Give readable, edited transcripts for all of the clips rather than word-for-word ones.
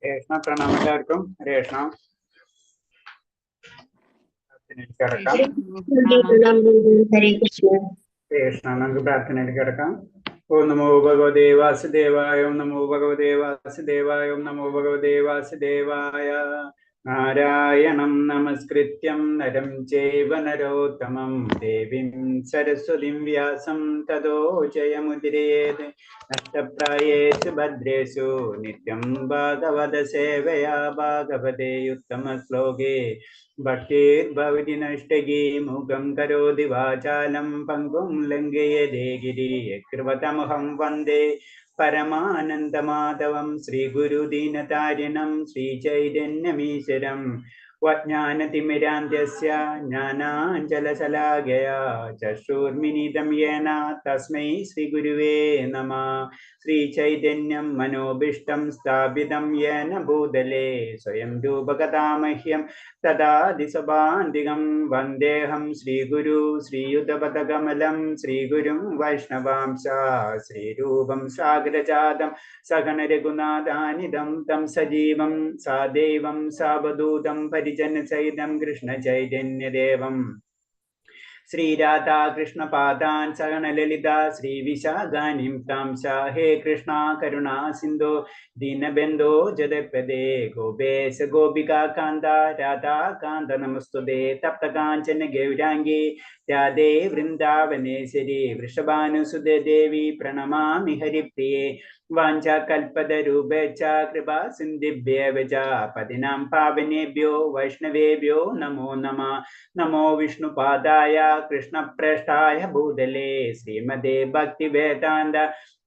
കൃഷ്ണ പ്രണാമം എല്ലാവർക്കും. ഹരേ കൃഷ്ണ. കിടക്കാം. കൃഷ്ണ നമുക്ക് പ്രാർത്ഥനയിൽ കിടക്കാം. ഓം നമോ ഭഗവതേ വാസുദേവായ. ഓം നമോ ഭഗവതേ വാസുദേവായ. ഓം നമോ ഭഗവതേ വാസുദേവായ. നാരായണം നമസ്കൃത്യം നരം ചൈവ നരോത്തമം ദേവീം സരസ്വതീം വ്യാസം തതോ ജയമുദിരേത്. നഷ്ടപ്രായേഷു ഭദ്രേഷു നിത്യം ഭാഗവത സേവയാ ഭാഗവതേ ഉത്തമ ശ്ലോകേ ഭക്തിർഭവതി നഷ്ടകീ മുഖം കരോതി വാചാലം പങ്കും ലംഘയതേ ഗിരി യകൃപതമഹം വന്ദേ പരമാനന്ദമാധവം ശ്രീഗുരുദീനതാരിണം ശ്രീചൈതന്യമീശ്വരം വജ്ഞാനതിമിരാന്ധ്യസ്യ ജ്ഞാനാഞ്ജലശലാകയാ ചക്ഷുർമിലിതം യേന തസ്മൈ ശ്രീഗുരുവേ നമഃ. ശ്രീചൈതന്യം മനോഭീഷ്ടം സ്ഥാപിതം യേന ഭൂതലേ സ്വയം രൂപകഥാമഹ്യം തദാദിസഭാന്തികം വന്ദേഹം ശ്രീഗുരു ശ്രീയുതപദകമലം ശ്രീഗുരും വൈഷ്ണവാംശ ശ്രീരൂപം സാഗരജാതം സഗണ രഘുനാഥാനിധം തം സജീവം സാദൈവം സാവധൂതം പരിജനസഹിതം കൃഷ്ണ ചൈതന്യദേവം ശ്രീരാധാ കൃഷ്ണ പാദാൻ സഗണ ലളിത ശ്രീവിശാഖാനിം താംസ. ഹേ കൃഷ്ണ കരുണാ സിന്ധോ ദീനബന്ധോ ജഗത്പദേ ഗോപേശ ഗോപികാ കാന്ത രാധാ കാന്ത നമസ്തുതേ. തപ്ത കാഞ്ചന ഗൗരാംഗി രാധേ വൃന്ദാവനേശ്വരി വൃഷഭാനുസുതേ ദേവി പ്രണമാമി ഹരിപ്രിയേ. വാഞ്ചാകൽപതരൂപേച്ഛ കൃപാ സിന്ധിഭ്യേവ ച പതിനാം പാവനേഭ്യോ വൈഷ്ണവേഭ്യോ നമോ നമഃ. നമോ വിഷ്ണുപാദായ കൃഷ്ണപ്രേഷ്ഠായ ഭൂതലേ ശ്രീമതേ ഭക്തിവേദാന്ത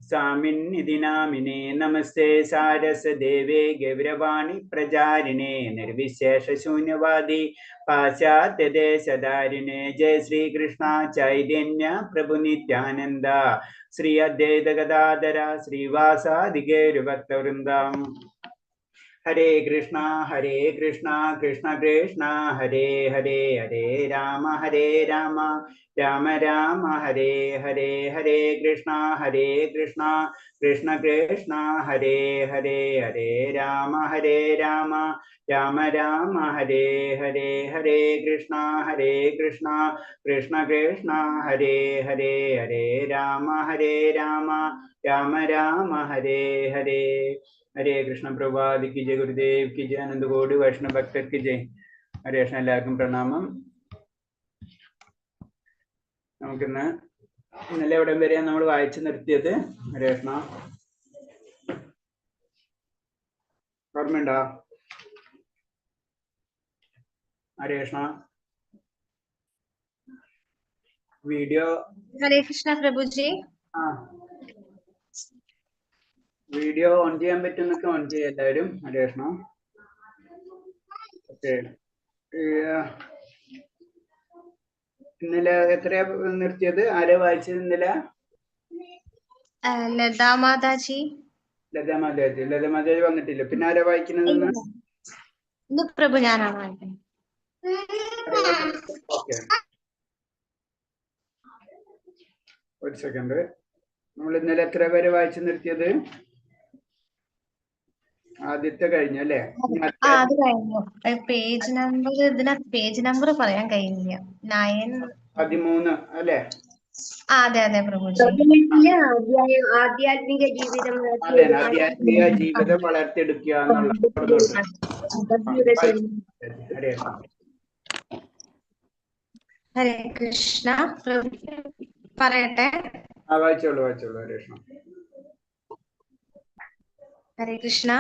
സ്വാമിന്നിധി നാമിനേ. നമസ്തേ സാരസ്വദേവേ ഗൗരവാണി പ്രചാരിണേ നിർവിശേഷ ശൂന്യവാദി പാശ്ചാത്യദേശധാരിണേ. ജയ ശ്രീകൃഷ്ണ ചൈതന്യ പ്രഭു നിത്യാനന്ദ ശ്രീ അദ്വൈത ഗദാധര ശ്രീവാസാദി ഗൗരഭക്തവൃന്ദം. ഹരേ കൃഷ്ണ കൃഷ്ണ കൃഷ്ണ ഹരേ ഹരേ. ഹരേ രാമ രാമ രാമ ഹരേ ഹരേ. ഹരേ കൃഷ്ണ കൃഷ്ണ കൃഷ്ണ ഹരേ ഹരേ. ഹരേ രാമ രാമ രാമ ഹരേ ഹരേ. ഹരേ കൃഷ്ണ കൃഷ്ണ കൃഷ്ണ ഹരേ ഹരേ. ഹരേ രാമ രാമ ഹരേ ഹരേ. ഹരേ കൃഷ്ണ. പ്രഭാത് की जय, गुरुदेव की जय, आनंद गोड वैष्णव भक्तर की जय. ഹരേ കൃഷ്ണ. എല്ലാവർക്കും പ്രണാമം. നമുക്കിന്ന് ഇന്നലെ എവിടെ വരെയാണ് നമ്മൾ വായിച്ചു നിർത്തിയത്? ഹരേ കൃഷ്ണ, ഓർമ്മയുണ്ടോ? Hare Krishna. Video Hare Krishna Prabhuji. Video on ചെയ്യാൻ പറ്റുന്നൊക്കെ ഓൺ ചെയ്യാം എല്ലാവരും. ഹരേ കൃഷ്ണ. ഓക്കെ. ഇന്നലെ എത്രയാ നിർത്തിയത്? ആരെ വായിച്ചത് ഇന്നലെ? ലതാമാതാജി. ലതാമാതാജി വന്നിട്ടില്ല. പിന്നെ ആരാ വായിക്കുന്നത്? പ്രഭു ഞാനാണ് വായിക്കുന്നത്. ഓക്കെ, ഒരു സെക്കൻഡ്. നമ്മൾ ഇന്നലെ എത്ര പേര് വായിച്ചു നിർത്തിയത്? ആദ്യത്തെ കഴിഞ്ഞു അല്ലേ? അത് കഴിഞ്ഞു. പേജ് നമ്പർ ഇതിനകത്ത് പേജ് നമ്പർ പറയാൻ കഴിയില്ല. 13 അല്ലേ? അതെ അതെ പ്രഭുജി. ആധ്യാത്മിക ജീവിതം വളർത്തിയെടുക്കുക ഹരേ കൃഷ്ണ. പറയട്ടെ? വായിച്ചോളൂ ഹരേ കൃഷ്ണ. ഹരേ കൃഷ്ണ.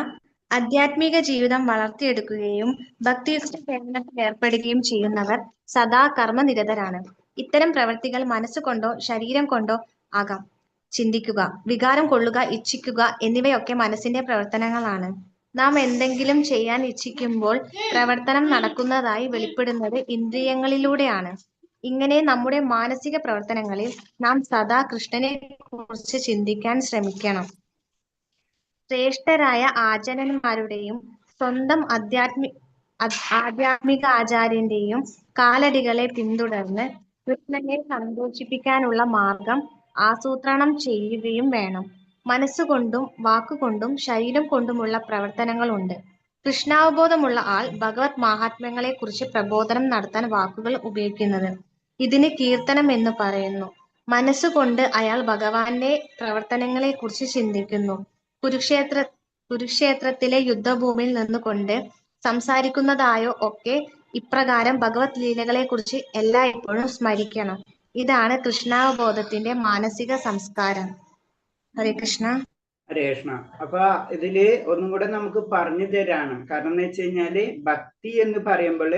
ആധ്യാത്മിക ജീവിതം വളർത്തിയെടുക്കുകയും ഭക്തിയുക്ത സേവനത്തിൽ ഏർപ്പെടുകയും ചെയ്യുന്നവർ സദാ കർമ്മനിരതരാണ്. ഇത്തരം പ്രവൃത്തികൾ മനസ്സുകൊണ്ടോ ശരീരം കൊണ്ടോ ആകാം. ചിന്തിക്കുക, വികാരം കൊള്ളുക, ഇച്ഛിക്കുക എന്നിവയൊക്കെ മനസ്സിന്റെ പ്രവർത്തനങ്ങളാണ്. നാം എന്തെങ്കിലും ചെയ്യാൻ ഇച്ഛിക്കുമ്പോൾ പ്രവർത്തനം നടക്കുന്നതായി വെളിപ്പെടുന്നത് ഇന്ദ്രിയങ്ങളിലൂടെയാണ്. ഇങ്ങനെ നമ്മുടെ മാനസിക പ്രവർത്തനങ്ങളിൽ നാം സദാ കൃഷ്ണനെ കുറിച്ച് ചിന്തിക്കാൻ ശ്രമിക്കണം. ശ്രേഷ്ഠരായ ആചാര്യന്മാരുടെയും സ്വന്തം ആധ്യാത്മിക ആചാര്യന്റെയും കാലടികളെ പിന്തുടർന്ന് കൃഷ്ണനെ സന്തോഷിപ്പിക്കാനുള്ള മാർഗം ആസൂത്രണം ചെയ്യുകയും വേണം. മനസ്സുകൊണ്ടും വാക്കുകൊണ്ടും ശരീരം കൊണ്ടുമുള്ള പ്രവർത്തനങ്ങളുണ്ട്. കൃഷ്ണാവബോധമുള്ള ആൾ ഭഗവത് മാഹാത്മ്യങ്ങളെക്കുറിച്ച് പ്രബോധനം നടത്താൻ വാക്കുകൾ ഉപയോഗിക്കുന്നത്. ഇതിന് കീർത്തനം എന്ന് പറയുന്നു. മനസ്സുകൊണ്ട് അയാൾ ഭഗവാന്റെ പ്രവർത്തനങ്ങളെക്കുറിച്ച് ചിന്തിക്കുന്നു. കുരുക്ഷേത്രത്തിലെ യുദ്ധഭൂമിയിൽ നിന്നുകൊണ്ട് സംസാരിക്കുന്നതായോ ഒക്കെ ഇപ്രകാരം ഭഗവത് ലീലകളെക്കുറിച്ച് എല്ലായ്പ്പോഴും സ്മരിക്കണം. ഇതാണ് കൃഷ്ണാവബോധത്തിന്റെ മാനസിക സംസ്കാരം. ഹരേ കൃഷ്ണ. ഹരേ കൃഷ്ണ. അപ്പൊ ഇതില് ഒന്നും കൂടെ നമുക്ക് പറഞ്ഞു തരാണ്. കാരണം എന്ന് വെച്ച് കഴിഞ്ഞാല് ഭക്തി എന്ന് പറയുമ്പോൾ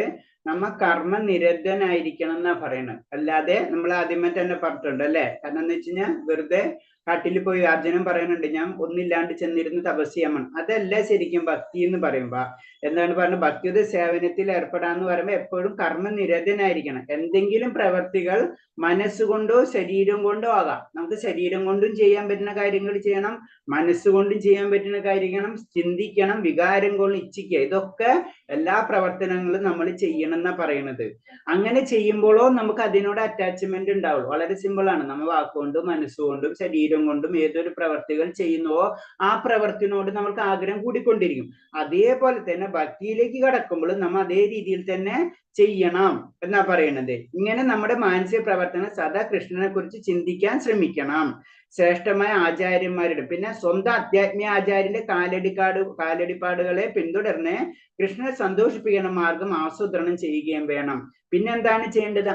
നമ്മ കർമ്മ നിരതനായിരിക്കണം എന്നാ പറയണത്. അല്ലാതെ നമ്മൾ ആദ്യമേ തന്നെ പറഞ്ഞിട്ടുണ്ട് അല്ലെ. കാരണം എന്ന് വെച്ച് കഴിഞ്ഞാൽ വെറുതെ കാട്ടിൽ പോയി അർജുനൻ പറയുന്നുണ്ട് ഞാൻ ഒന്നില്ലാണ്ട് ചെന്നിരുന്ന് തപസ് ചെയ്യാൻ. അതല്ല ശരിക്കും ഭക്തി എന്ന് പറയുമ്പോ. എന്താണ് പറഞ്ഞത്? ഭക്തിയുടെ സേവനത്തിൽ ഏർപ്പെടാന്ന് പറയുമ്പോൾ എപ്പോഴും കർമ്മ നിരതനായിരിക്കണം. എന്തെങ്കിലും പ്രവർത്തികൾ മനസ്സുകൊണ്ടോ ശരീരം കൊണ്ടോ ആകാം. നമുക്ക് ശരീരം കൊണ്ടും ചെയ്യാൻ പറ്റുന്ന കാര്യങ്ങൾ ചെയ്യണം, മനസ്സുകൊണ്ടും ചെയ്യാൻ പറ്റുന്ന കാര്യങ്ങൾ ചിന്തിക്കണം, വികാരം കൊണ്ട് ഇച്ഛിക്കുക. ഇതൊക്കെ എല്ലാ പ്രവർത്തനങ്ങളും നമ്മൾ ചെയ്യണം എന്നാ പറയുന്നത്. അങ്ങനെ ചെയ്യുമ്പോഴോ നമുക്ക് അതിനോട് അറ്റാച്ച്മെന്റ് ഉണ്ടാവുള്ളൂ. വളരെ സിമ്പിൾ ആണ്. നമ്മൾ വാക്കുകൊണ്ടും മനസ്സുകൊണ്ടും ശരീരം കൊണ്ടും ഏതൊരു പ്രവർത്തികൾ ചെയ്യുന്നുവോ ആ പ്രവർത്തിനോട് നമുക്ക് ആഗ്രഹം കൂടിക്കൊണ്ടിരിക്കും. അതേപോലെ തന്നെ ഭക്തിയിലേക്ക് കടക്കുമ്പോൾ നമ്മൾ അതേ രീതിയിൽ തന്നെ ചെയ്യണം എന്നാ പറയുന്നത്. ഇങ്ങനെ നമ്മുടെ മാനസിക പ്രവർത്തനം സദാ കൃഷ്ണനെ കുറിച്ച് ചിന്തിക്കാൻ ശ്രമിക്കണം. ശ്രേഷ്ഠമായ ആചാര്യന്മാരുടെ പിന്നെ സ്വന്തം അധ്യാത്മിക ആചാര്യന്റെ കാലടിപ്പാടുകളെ പിന്തുടർന്ന് കൃഷ്ണനെ സന്തോഷിപ്പിക്കുന്ന മാർഗം ആസൂത്രണം ചെയ്യുകയും വേണം. പിന്നെന്താണ് ചെയ്യേണ്ടത്?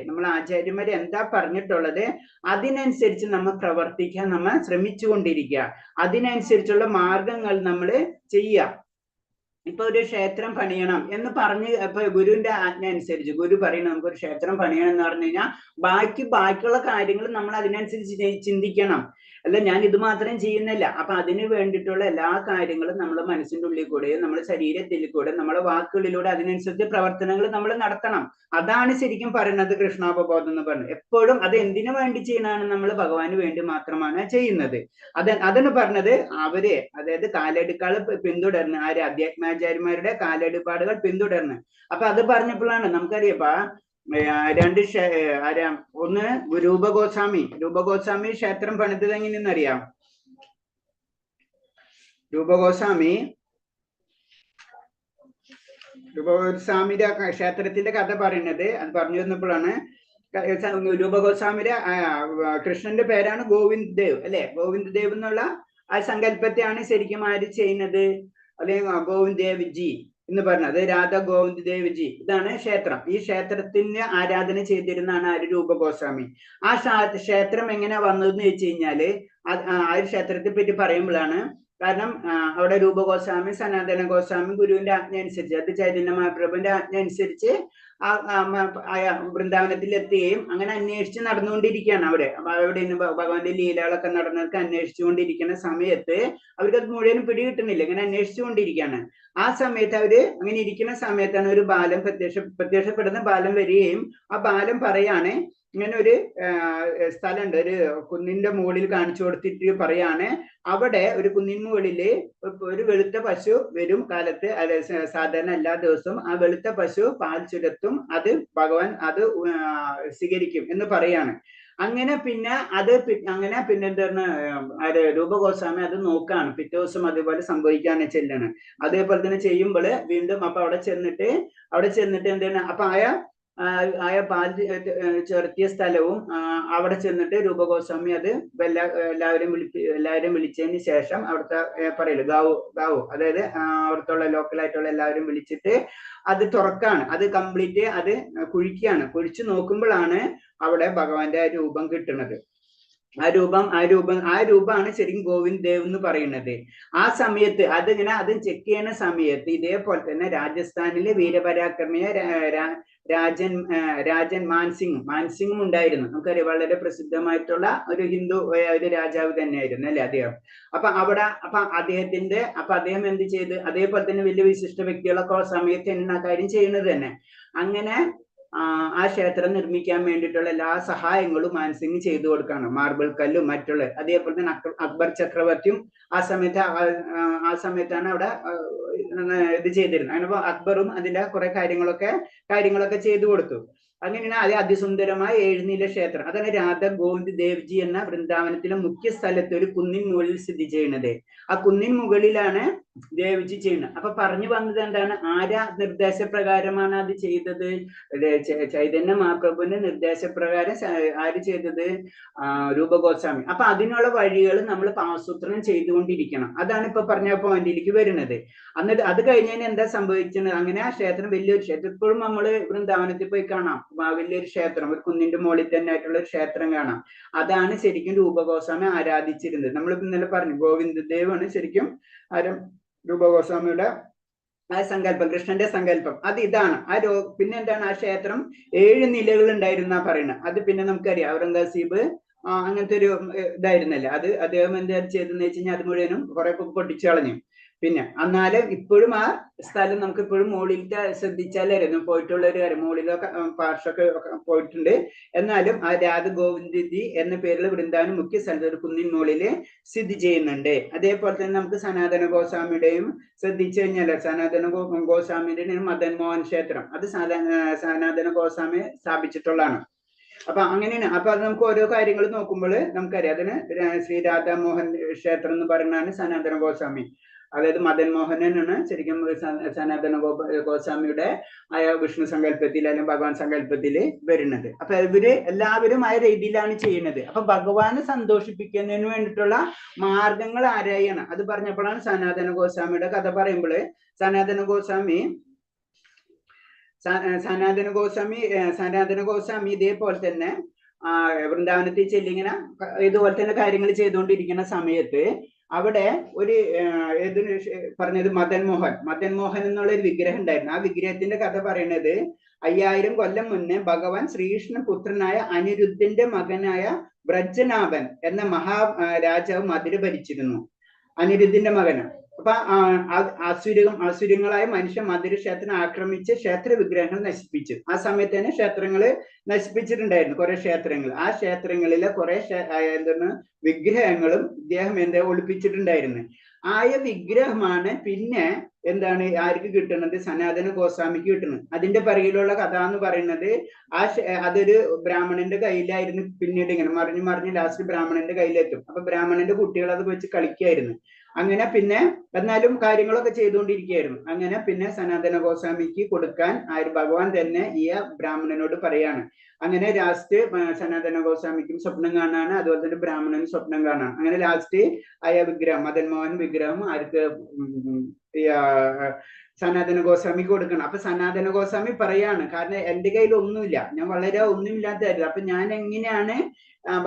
നമ്മൾ ആചാര്യന്മാര് എന്താ പറഞ്ഞിട്ടുള്ളത് അതിനനുസരിച്ച് നമ്മൾ പ്രവർത്തിക്കാൻ നമ്മൾ ശ്രമിച്ചുകൊണ്ടിരിക്കുക. അതിനനുസരിച്ചുള്ള മാർഗങ്ങൾ നമ്മൾ ചെയ്യുക. ഇപ്പൊ ഒരു ക്ഷേത്രം പണിയണം എന്ന് പറഞ്ഞ് ഇപ്പൊ ഗുരുവിന്റെ ആജ്ഞ അനുസരിച്ച് ഗുരു പറയുന്നത് നമുക്കൊരു ക്ഷേത്രം പണിയണം എന്ന് പറഞ്ഞു കഴിഞ്ഞാൽ ബാക്കിയുള്ള കാര്യങ്ങൾ നമ്മൾ അതിനനുസരിച്ച് ചിന്തിക്കണം. അല്ല ഞാൻ ഇത് മാത്രം ചെയ്യുന്നില്ല. അപ്പൊ അതിന് വേണ്ടിയിട്ടുള്ള എല്ലാ കാര്യങ്ങളും നമ്മുടെ മനസ്സിന്റെ ഉള്ളിൽ കൂടെ നമ്മുടെ ശരീരത്തിൽ കൂടെ നമ്മുടെ വാക്കുകളിലൂടെ അതിനനുസരിച്ച് പ്രവർത്തനങ്ങൾ നമ്മൾ നടത്തണം. അതാണ് ശരിക്കും പറയുന്നത് കൃഷ്ണാവബോധം എന്ന് പറയുന്നത്. എപ്പോഴും അത് എന്തിനു വേണ്ടി ചെയ്യണതാണ്? നമ്മൾ ഭഗവാന് വേണ്ടി മാത്രമാണ് ചെയ്യുന്നത്. അതാണ് പറഞ്ഞത്. അതായത് കാലടിക്കാൾ പിന്തുടർന്ന് അധ്യാത്മാചാര്യന്മാരുടെ കാലടിപ്പാടുകൾ പിന്തുടർന്ന്. അപ്പൊ അത് പറഞ്ഞപ്പോഴാണ് നമുക്കറിയപ്പാ ഒന്ന് രൂപഗോസ്വാമി ക്ഷേത്രം പണിതത് എങ്ങനെയെന്നറിയാം? രൂപഗോസ്വാമിയുടെ ക്ഷേത്രത്തിന്റെ കഥ പറയുന്നത് അത് പറഞ്ഞു തന്നപ്പോഴാണ്. രൂപഗോസ്വാമിയുടെ കൃഷ്ണന്റെ പേരാണ് ഗോവിന്ദ് ദേവ് അല്ലെ. ഗോവിന്ദ് ദേവ് എന്നുള്ള ആ സങ്കല്പത്തെയാണ് ശരിക്കും ആര് ചെയ്യുന്നത്? അല്ലെങ്കിൽ ഗോവിന്ദ് ദേവ് ജി എന്ന് പറഞ്ഞത് രാധ ഗോവിന്ദ് ദേവ് ജി. ഇതാണ് ക്ഷേത്രം. ഈ ക്ഷേത്രത്തിന് ആരാധന ചെയ്തിരുന്നാണ് ആര്? രൂപഗോസ്വാമി. ആ ക്ഷേത്രം എങ്ങനെ വന്നതെന്ന് വെച്ച് കഴിഞ്ഞാല് ആ ക്ഷേത്രത്തെ പറ്റി പറയുമ്പോഴാണ്. കാരണം അവിടെ രൂപഗോസ്വാമി സനാതന ഗോസ്വാമി ഗുരുവിന്റെ ആജ്ഞ അനുസരിച്ച് അത് ചൈതന്യ മഹാപ്രഭുവിന്റെ ആജ്ഞ അനുസരിച്ച് വൃന്ദാവനത്തിൽ എത്തുകയും അങ്ങനെ അന്വേഷിച്ച് നടന്നുകൊണ്ടിരിക്കുകയാണ് അവിടെ. അപ്പൊ അവിടെ നിന്ന് ഭഗവാന്റെ ലീലകളൊക്കെ നടന്നവർക്ക് അന്വേഷിച്ചുകൊണ്ടിരിക്കുന്ന സമയത്ത് അവർക്ക് അത് മുഴുവനും പിടികിട്ടുന്നില്ല. ഇങ്ങനെ അന്വേഷിച്ചുകൊണ്ടിരിക്കുകയാണ്. ആ സമയത്ത് അങ്ങനെ ഇരിക്കുന്ന സമയത്താണ് ഒരു ബാലൻ പ്രത്യക്ഷപ്പെടുന്ന ബാലൻ വരികയും ആ ബാലൻ പറയാണ് ഇങ്ങനെ ഒരു സ്ഥലമുണ്ട്, ഒരു കുന്നിന്റെ മുകളിൽ കാണിച്ചു കൊടുത്തിട്ട് പറയാണ് അവിടെ ഒരു കുന്നിൻ മുകളില് ഒരു വെളുത്ത പശു വരും കാലത്ത്. സാധാരണ എല്ലാ ദിവസവും ആ വെളുത്ത പശു പാൽ ചുരത്തും, അത് ഭഗവാൻ അത് സ്വീകരിക്കും എന്ന് പറയാണ്. അങ്ങനെ പിന്നെ എന്താണ് രൂപഗോസ്വാമി അത് നോക്കാണ്. പിറ്റേ ദിവസം അതുപോലെ സംഭവിക്കാണ് ചെല്ലാണ്. അതേപോലെ തന്നെ ചെയ്യുമ്പോൾ വീണ്ടും അപ്പൊ അവിടെ ചെന്നിട്ട് എന്താണ് അപ്പൊ പാൽ ചേർത്തിയ സ്ഥലവും അവിടെ ചെന്നിട്ട് രൂപഗോസ്വാമി അത് എല്ലാവരും വിളിച്ചതിന് ശേഷം അവിടുത്തെ പറയല് ഗാവു അതായത് അവിടുത്തെ ലോക്കലായിട്ടുള്ള എല്ലാവരും വിളിച്ചിട്ട് അത് തുറക്കാണ്. അത് കംപ്ലീറ്റ് അത് കുഴിച്ചു നോക്കുമ്പോഴാണ് അവിടെ ഭഗവാന്റെ രൂപം കിട്ടുന്നത്. ആ രൂപമാണ് ശരിക്കും ഗോവിന്ദ് ദേവ് എന്ന് പറയുന്നത്. ആ സമയത്ത് അത് ചെക്ക് ചെയ്യുന്ന സമയത്ത് ഇതേപോലെ തന്നെ രാജസ്ഥാനിലെ വീരപരാക്രമിയ രാജൻ മാൻസിംഗും ഉണ്ടായിരുന്നു. നമുക്കറിയാം വളരെ പ്രസിദ്ധമായിട്ടുള്ള ഒരു ഹിന്ദു ഒരു രാജാവ് തന്നെയായിരുന്നു അല്ലെ അദ്ദേഹം. അദ്ദേഹം എന്ത് ചെയ്ത് അതേപോലെ തന്നെ വലിയ വിശിഷ്ട വ്യക്തികളൊക്കെ ആ സമയത്ത് ആ കാര്യം ചെയ്യുന്നത് തന്നെ. അങ്ങനെ ആ ക്ഷേത്രം നിർമ്മിക്കാൻ വേണ്ടിയിട്ടുള്ള എല്ലാ സഹായങ്ങളും മാൻസിംഗ് ചെയ്തു കൊടുക്കാണ്. മാർബിൾ കല്ലും മറ്റുള്ള. അതേപോലെ തന്നെ അക്ബർ ചക്രവർത്തിയും ആ സമയത്താണ് അവിടെ ഇത് ചെയ്തിരുന്നത്. അങ്ങനെ അക്ബറും അതിന്റെ കുറെ കാര്യങ്ങളൊക്കെ ചെയ്തു കൊടുത്തു. അങ്ങനെയാണ് അത് അതിസുന്ദരമായ 7 നില ക്ഷേത്രം. അതാണ് രാധ ഗോവിന്ദ് ദേവ്ജി എന്ന വൃന്ദാവനത്തിലെ മുഖ്യ സ്ഥലത്ത് ഒരു കുന്നിൻ മുകളിൽ സ്ഥിതി ചെയ്യുന്നത്. ആ കുന്നിൻ മുകളിലാണ് ദേവ്ജി ചെയ്യുന്നത്. അപ്പൊ പറഞ്ഞു വന്നത് എന്താണ്, ആരാ നിർദ്ദേശപ്രകാരമാണ് അത് ചെയ്തത്? ചൈതന്യ മഹാപ്രഭുവിന്റെ നിർദ്ദേശപ്രകാരം ആര് ചെയ്തത്? രൂപഗോസ്വാമി. അപ്പൊ അതിനുള്ള വഴികൾ നമ്മൾ ആസൂത്രണം ചെയ്തുകൊണ്ടിരിക്കണം. അതാണ് ഇപ്പൊ പറഞ്ഞ പോയിന്റിലേക്ക് വരുന്നത്. എന്നിട്ട് അത് കഴിഞ്ഞതിന് എന്താ സംഭവിച്ചത്? അങ്ങനെ ആ ക്ഷേത്രം വലിയൊരു ക്ഷേത്രം ഇപ്പോഴും നമ്മൾ വൃന്ദാവനത്തിൽ പോയി കാണാം. വലിയൊരു ക്ഷേത്രം, ഒരു കുന്നിന്റെ മുകളിൽ തന്നെ ആയിട്ടുള്ള ഒരു ക്ഷേത്രം കാണാം. അതാണ് ശരിക്കും രൂപഗോസ്വാമി ആരാധിച്ചിരുന്നത്. നമ്മൾ ഇന്നലെ പറഞ്ഞു, ഗോവിന്ദദേവാണ് ശരിക്കും രൂപഗോസ്വാമിയുടെ ആ സങ്കല്പം, കൃഷ്ണന്റെ സങ്കല്പം അത് ഇതാണ്. പിന്നെ എന്താണ്, ആ ക്ഷേത്രം 7 നിലകൾ ഉണ്ടായിരുന്ന പറയുന്നത്. അത് പിന്നെ നമുക്കറിയാം ഔറംഗസീബ് അങ്ങനത്തെ ഒരു ഇതായിരുന്നല്ലേ. അത് അദ്ദേഹം എന്താ ചെയ്തെന്ന് വെച്ച് കഴിഞ്ഞാൽ അത് മുഴുവനും കുറെ പൊട്ടിച്ചു കളഞ്ഞു. പിന്നെ എന്നാലും ഇപ്പോഴും ആ സ്ഥലം നമുക്ക് ഇപ്പോഴും മുകളിലത്തെ ശ്രദ്ധിച്ചാലായിരുന്നു പോയിട്ടുള്ള ഒരു കാര്യം. മുകളിലൊക്കെ പാർഷൊക്കെ പോയിട്ടുണ്ട്. എന്നാലും ആ രാധ ഗോവിന്ദജി എന്ന പേരിൽ വൃന്ദാവനം മുഖ്യ സ്ഥലത്ത് ഒരു കുന്നിൻ മുകളില് സ്ഥിതി ചെയ്യുന്നുണ്ട്. അതേപോലെ തന്നെ നമുക്ക് സനാതന ഗോസ്വാമിയുടെയും ശ്രദ്ധിച്ചു കഴിഞ്ഞാൽ സനാതന ഗോസ്വാമിയുടെ മദൻ മോഹൻ ക്ഷേത്രം അത് സനാതന ഗോസ്വാമി സ്ഥാപിച്ചിട്ടുള്ളതാണ്. അപ്പൊ അങ്ങനെയാണ്. അപ്പൊ അത് നമുക്ക് ഓരോ കാര്യങ്ങൾ നോക്കുമ്പോൾ നമുക്കറിയാം. അതിന് ശ്രീ രാധാമോഹൻ ക്ഷേത്രം എന്ന് പറയുന്നതാണ് സനാതന ഗോസ്വാമി. അതായത് മദൻ മോഹനനാണ് ശരിക്കും സനാതന ഗോസ്വാമിയുടെ ആയ വിഷ്ണു സങ്കല്പത്തിൽ അല്ലെങ്കിൽ ഭഗവാൻ സങ്കല്പത്തിൽ വരുന്നത്. അപ്പൊ ഇവര് എല്ലാവരും ആ രീതിയിലാണ് ചെയ്യുന്നത്. അപ്പൊ ഭഗവാനെ സന്തോഷിപ്പിക്കുന്നതിന് വേണ്ടിയിട്ടുള്ള മാർഗങ്ങൾ ആരായാണ് അത് പറഞ്ഞപ്പോഴാണ് സനാതന ഗോസ്വാമിയുടെ കഥ പറയുമ്പോൾ സനാതന ഗോസ്വാമി ഇതേപോലെ തന്നെ വൃന്ദാവനത്തിൽ ചെല്ലിങ്ങനെ ഇതുപോലെ തന്നെ കാര്യങ്ങൾ ചെയ്തുകൊണ്ടിരിക്കുന്ന സമയത്ത് അവിടെ ഒരു ഏതിന് പറഞ്ഞത് മദൻ മോഹൻ എന്നുള്ള ഒരു വിഗ്രഹം ഉണ്ടായിരുന്നു. ആ വിഗ്രഹത്തിന്റെ കഥ പറയുന്നത് 5000 കൊല്ലം മുന്നേ ഭഗവാൻ ശ്രീകൃഷ്ണ പുത്രനായ അനിരുദ്ധന്റെ മകനായ ബ്രജനാഭൻ എന്ന മഹാരാജാവ് മധുര ഭരിച്ചിരുന്നു. അനിരുദ്ധന്റെ മകന്. അപ്പൊ അസുരങ്ങളായ മനുഷ്യ മധുര ക്ഷേത്രം ആക്രമിച്ച് ക്ഷേത്ര വിഗ്രഹങ്ങൾ നശിപ്പിച്ചു. ആ സമയത്ത് തന്നെ ക്ഷേത്രങ്ങള് നശിപ്പിച്ചിട്ടുണ്ടായിരുന്നു, കുറെ ക്ഷേത്രങ്ങൾ. ആ ക്ഷേത്രങ്ങളിലെ കുറെ എന്താണ് വിഗ്രഹങ്ങളും ഇദ്ദേഹം ഒളിപ്പിച്ചിട്ടുണ്ടായിരുന്നു. ആയ വിഗ്രഹമാണ് പിന്നെ എന്താണ് ആർക്ക് കിട്ടുന്നത്? സനാതന ഗോസ്വാമിക്ക് കിട്ടുന്നത്. അതിന്റെ പിറകിലുള്ള കഥ എന്ന് പറയുന്നത് അതൊരു ബ്രാഹ്മണന്റെ കയ്യിലായിരുന്നു. പിന്നീട് ഇങ്ങനെ മറിഞ്ഞ് ലാസ്റ്റ് ബ്രാഹ്മണന്റെ കയ്യിലെത്തും. അപ്പൊ ബ്രാഹ്മണന്റെ കുട്ടികൾ അത് വെച്ച് കളിക്കായിരുന്നു. അങ്ങനെ പിന്നെ എന്നാലും കാര്യങ്ങളൊക്കെ ചെയ്തുകൊണ്ടിരിക്കുകയായിരുന്നു. അങ്ങനെ പിന്നെ സനാതന ഗോസ്വാമിക്ക് കൊടുക്കാൻ ഭഗവാൻ തന്നെ ഈ ബ്രാഹ്മണനോട് പറയാണ്. അങ്ങനെ ലാസ്റ്റ് സനാതന ഗോസ്വാമിക്കും സ്വപ്നം കാണാണ്, അതുപോലെ തന്നെ ബ്രാഹ്മണനും സ്വപ്നം കാണാണ്. അങ്ങനെ ലാസ്റ്റ് വിഗ്രഹം മദൻ മോഹൻ വിഗ്രഹം ആർക്ക് സനാതന ഗോസ്വാമിക്ക് കൊടുക്കണം. അപ്പൊ സനാതന ഗോസ്വാമി പറയാണ്, കാരണം എന്റെ കയ്യിൽ ഒന്നുമില്ല, ഞാൻ വളരെ ഒന്നുമില്ലാത്തതായിരുന്നു. അപ്പൊ ഞാൻ എങ്ങനെയാണ്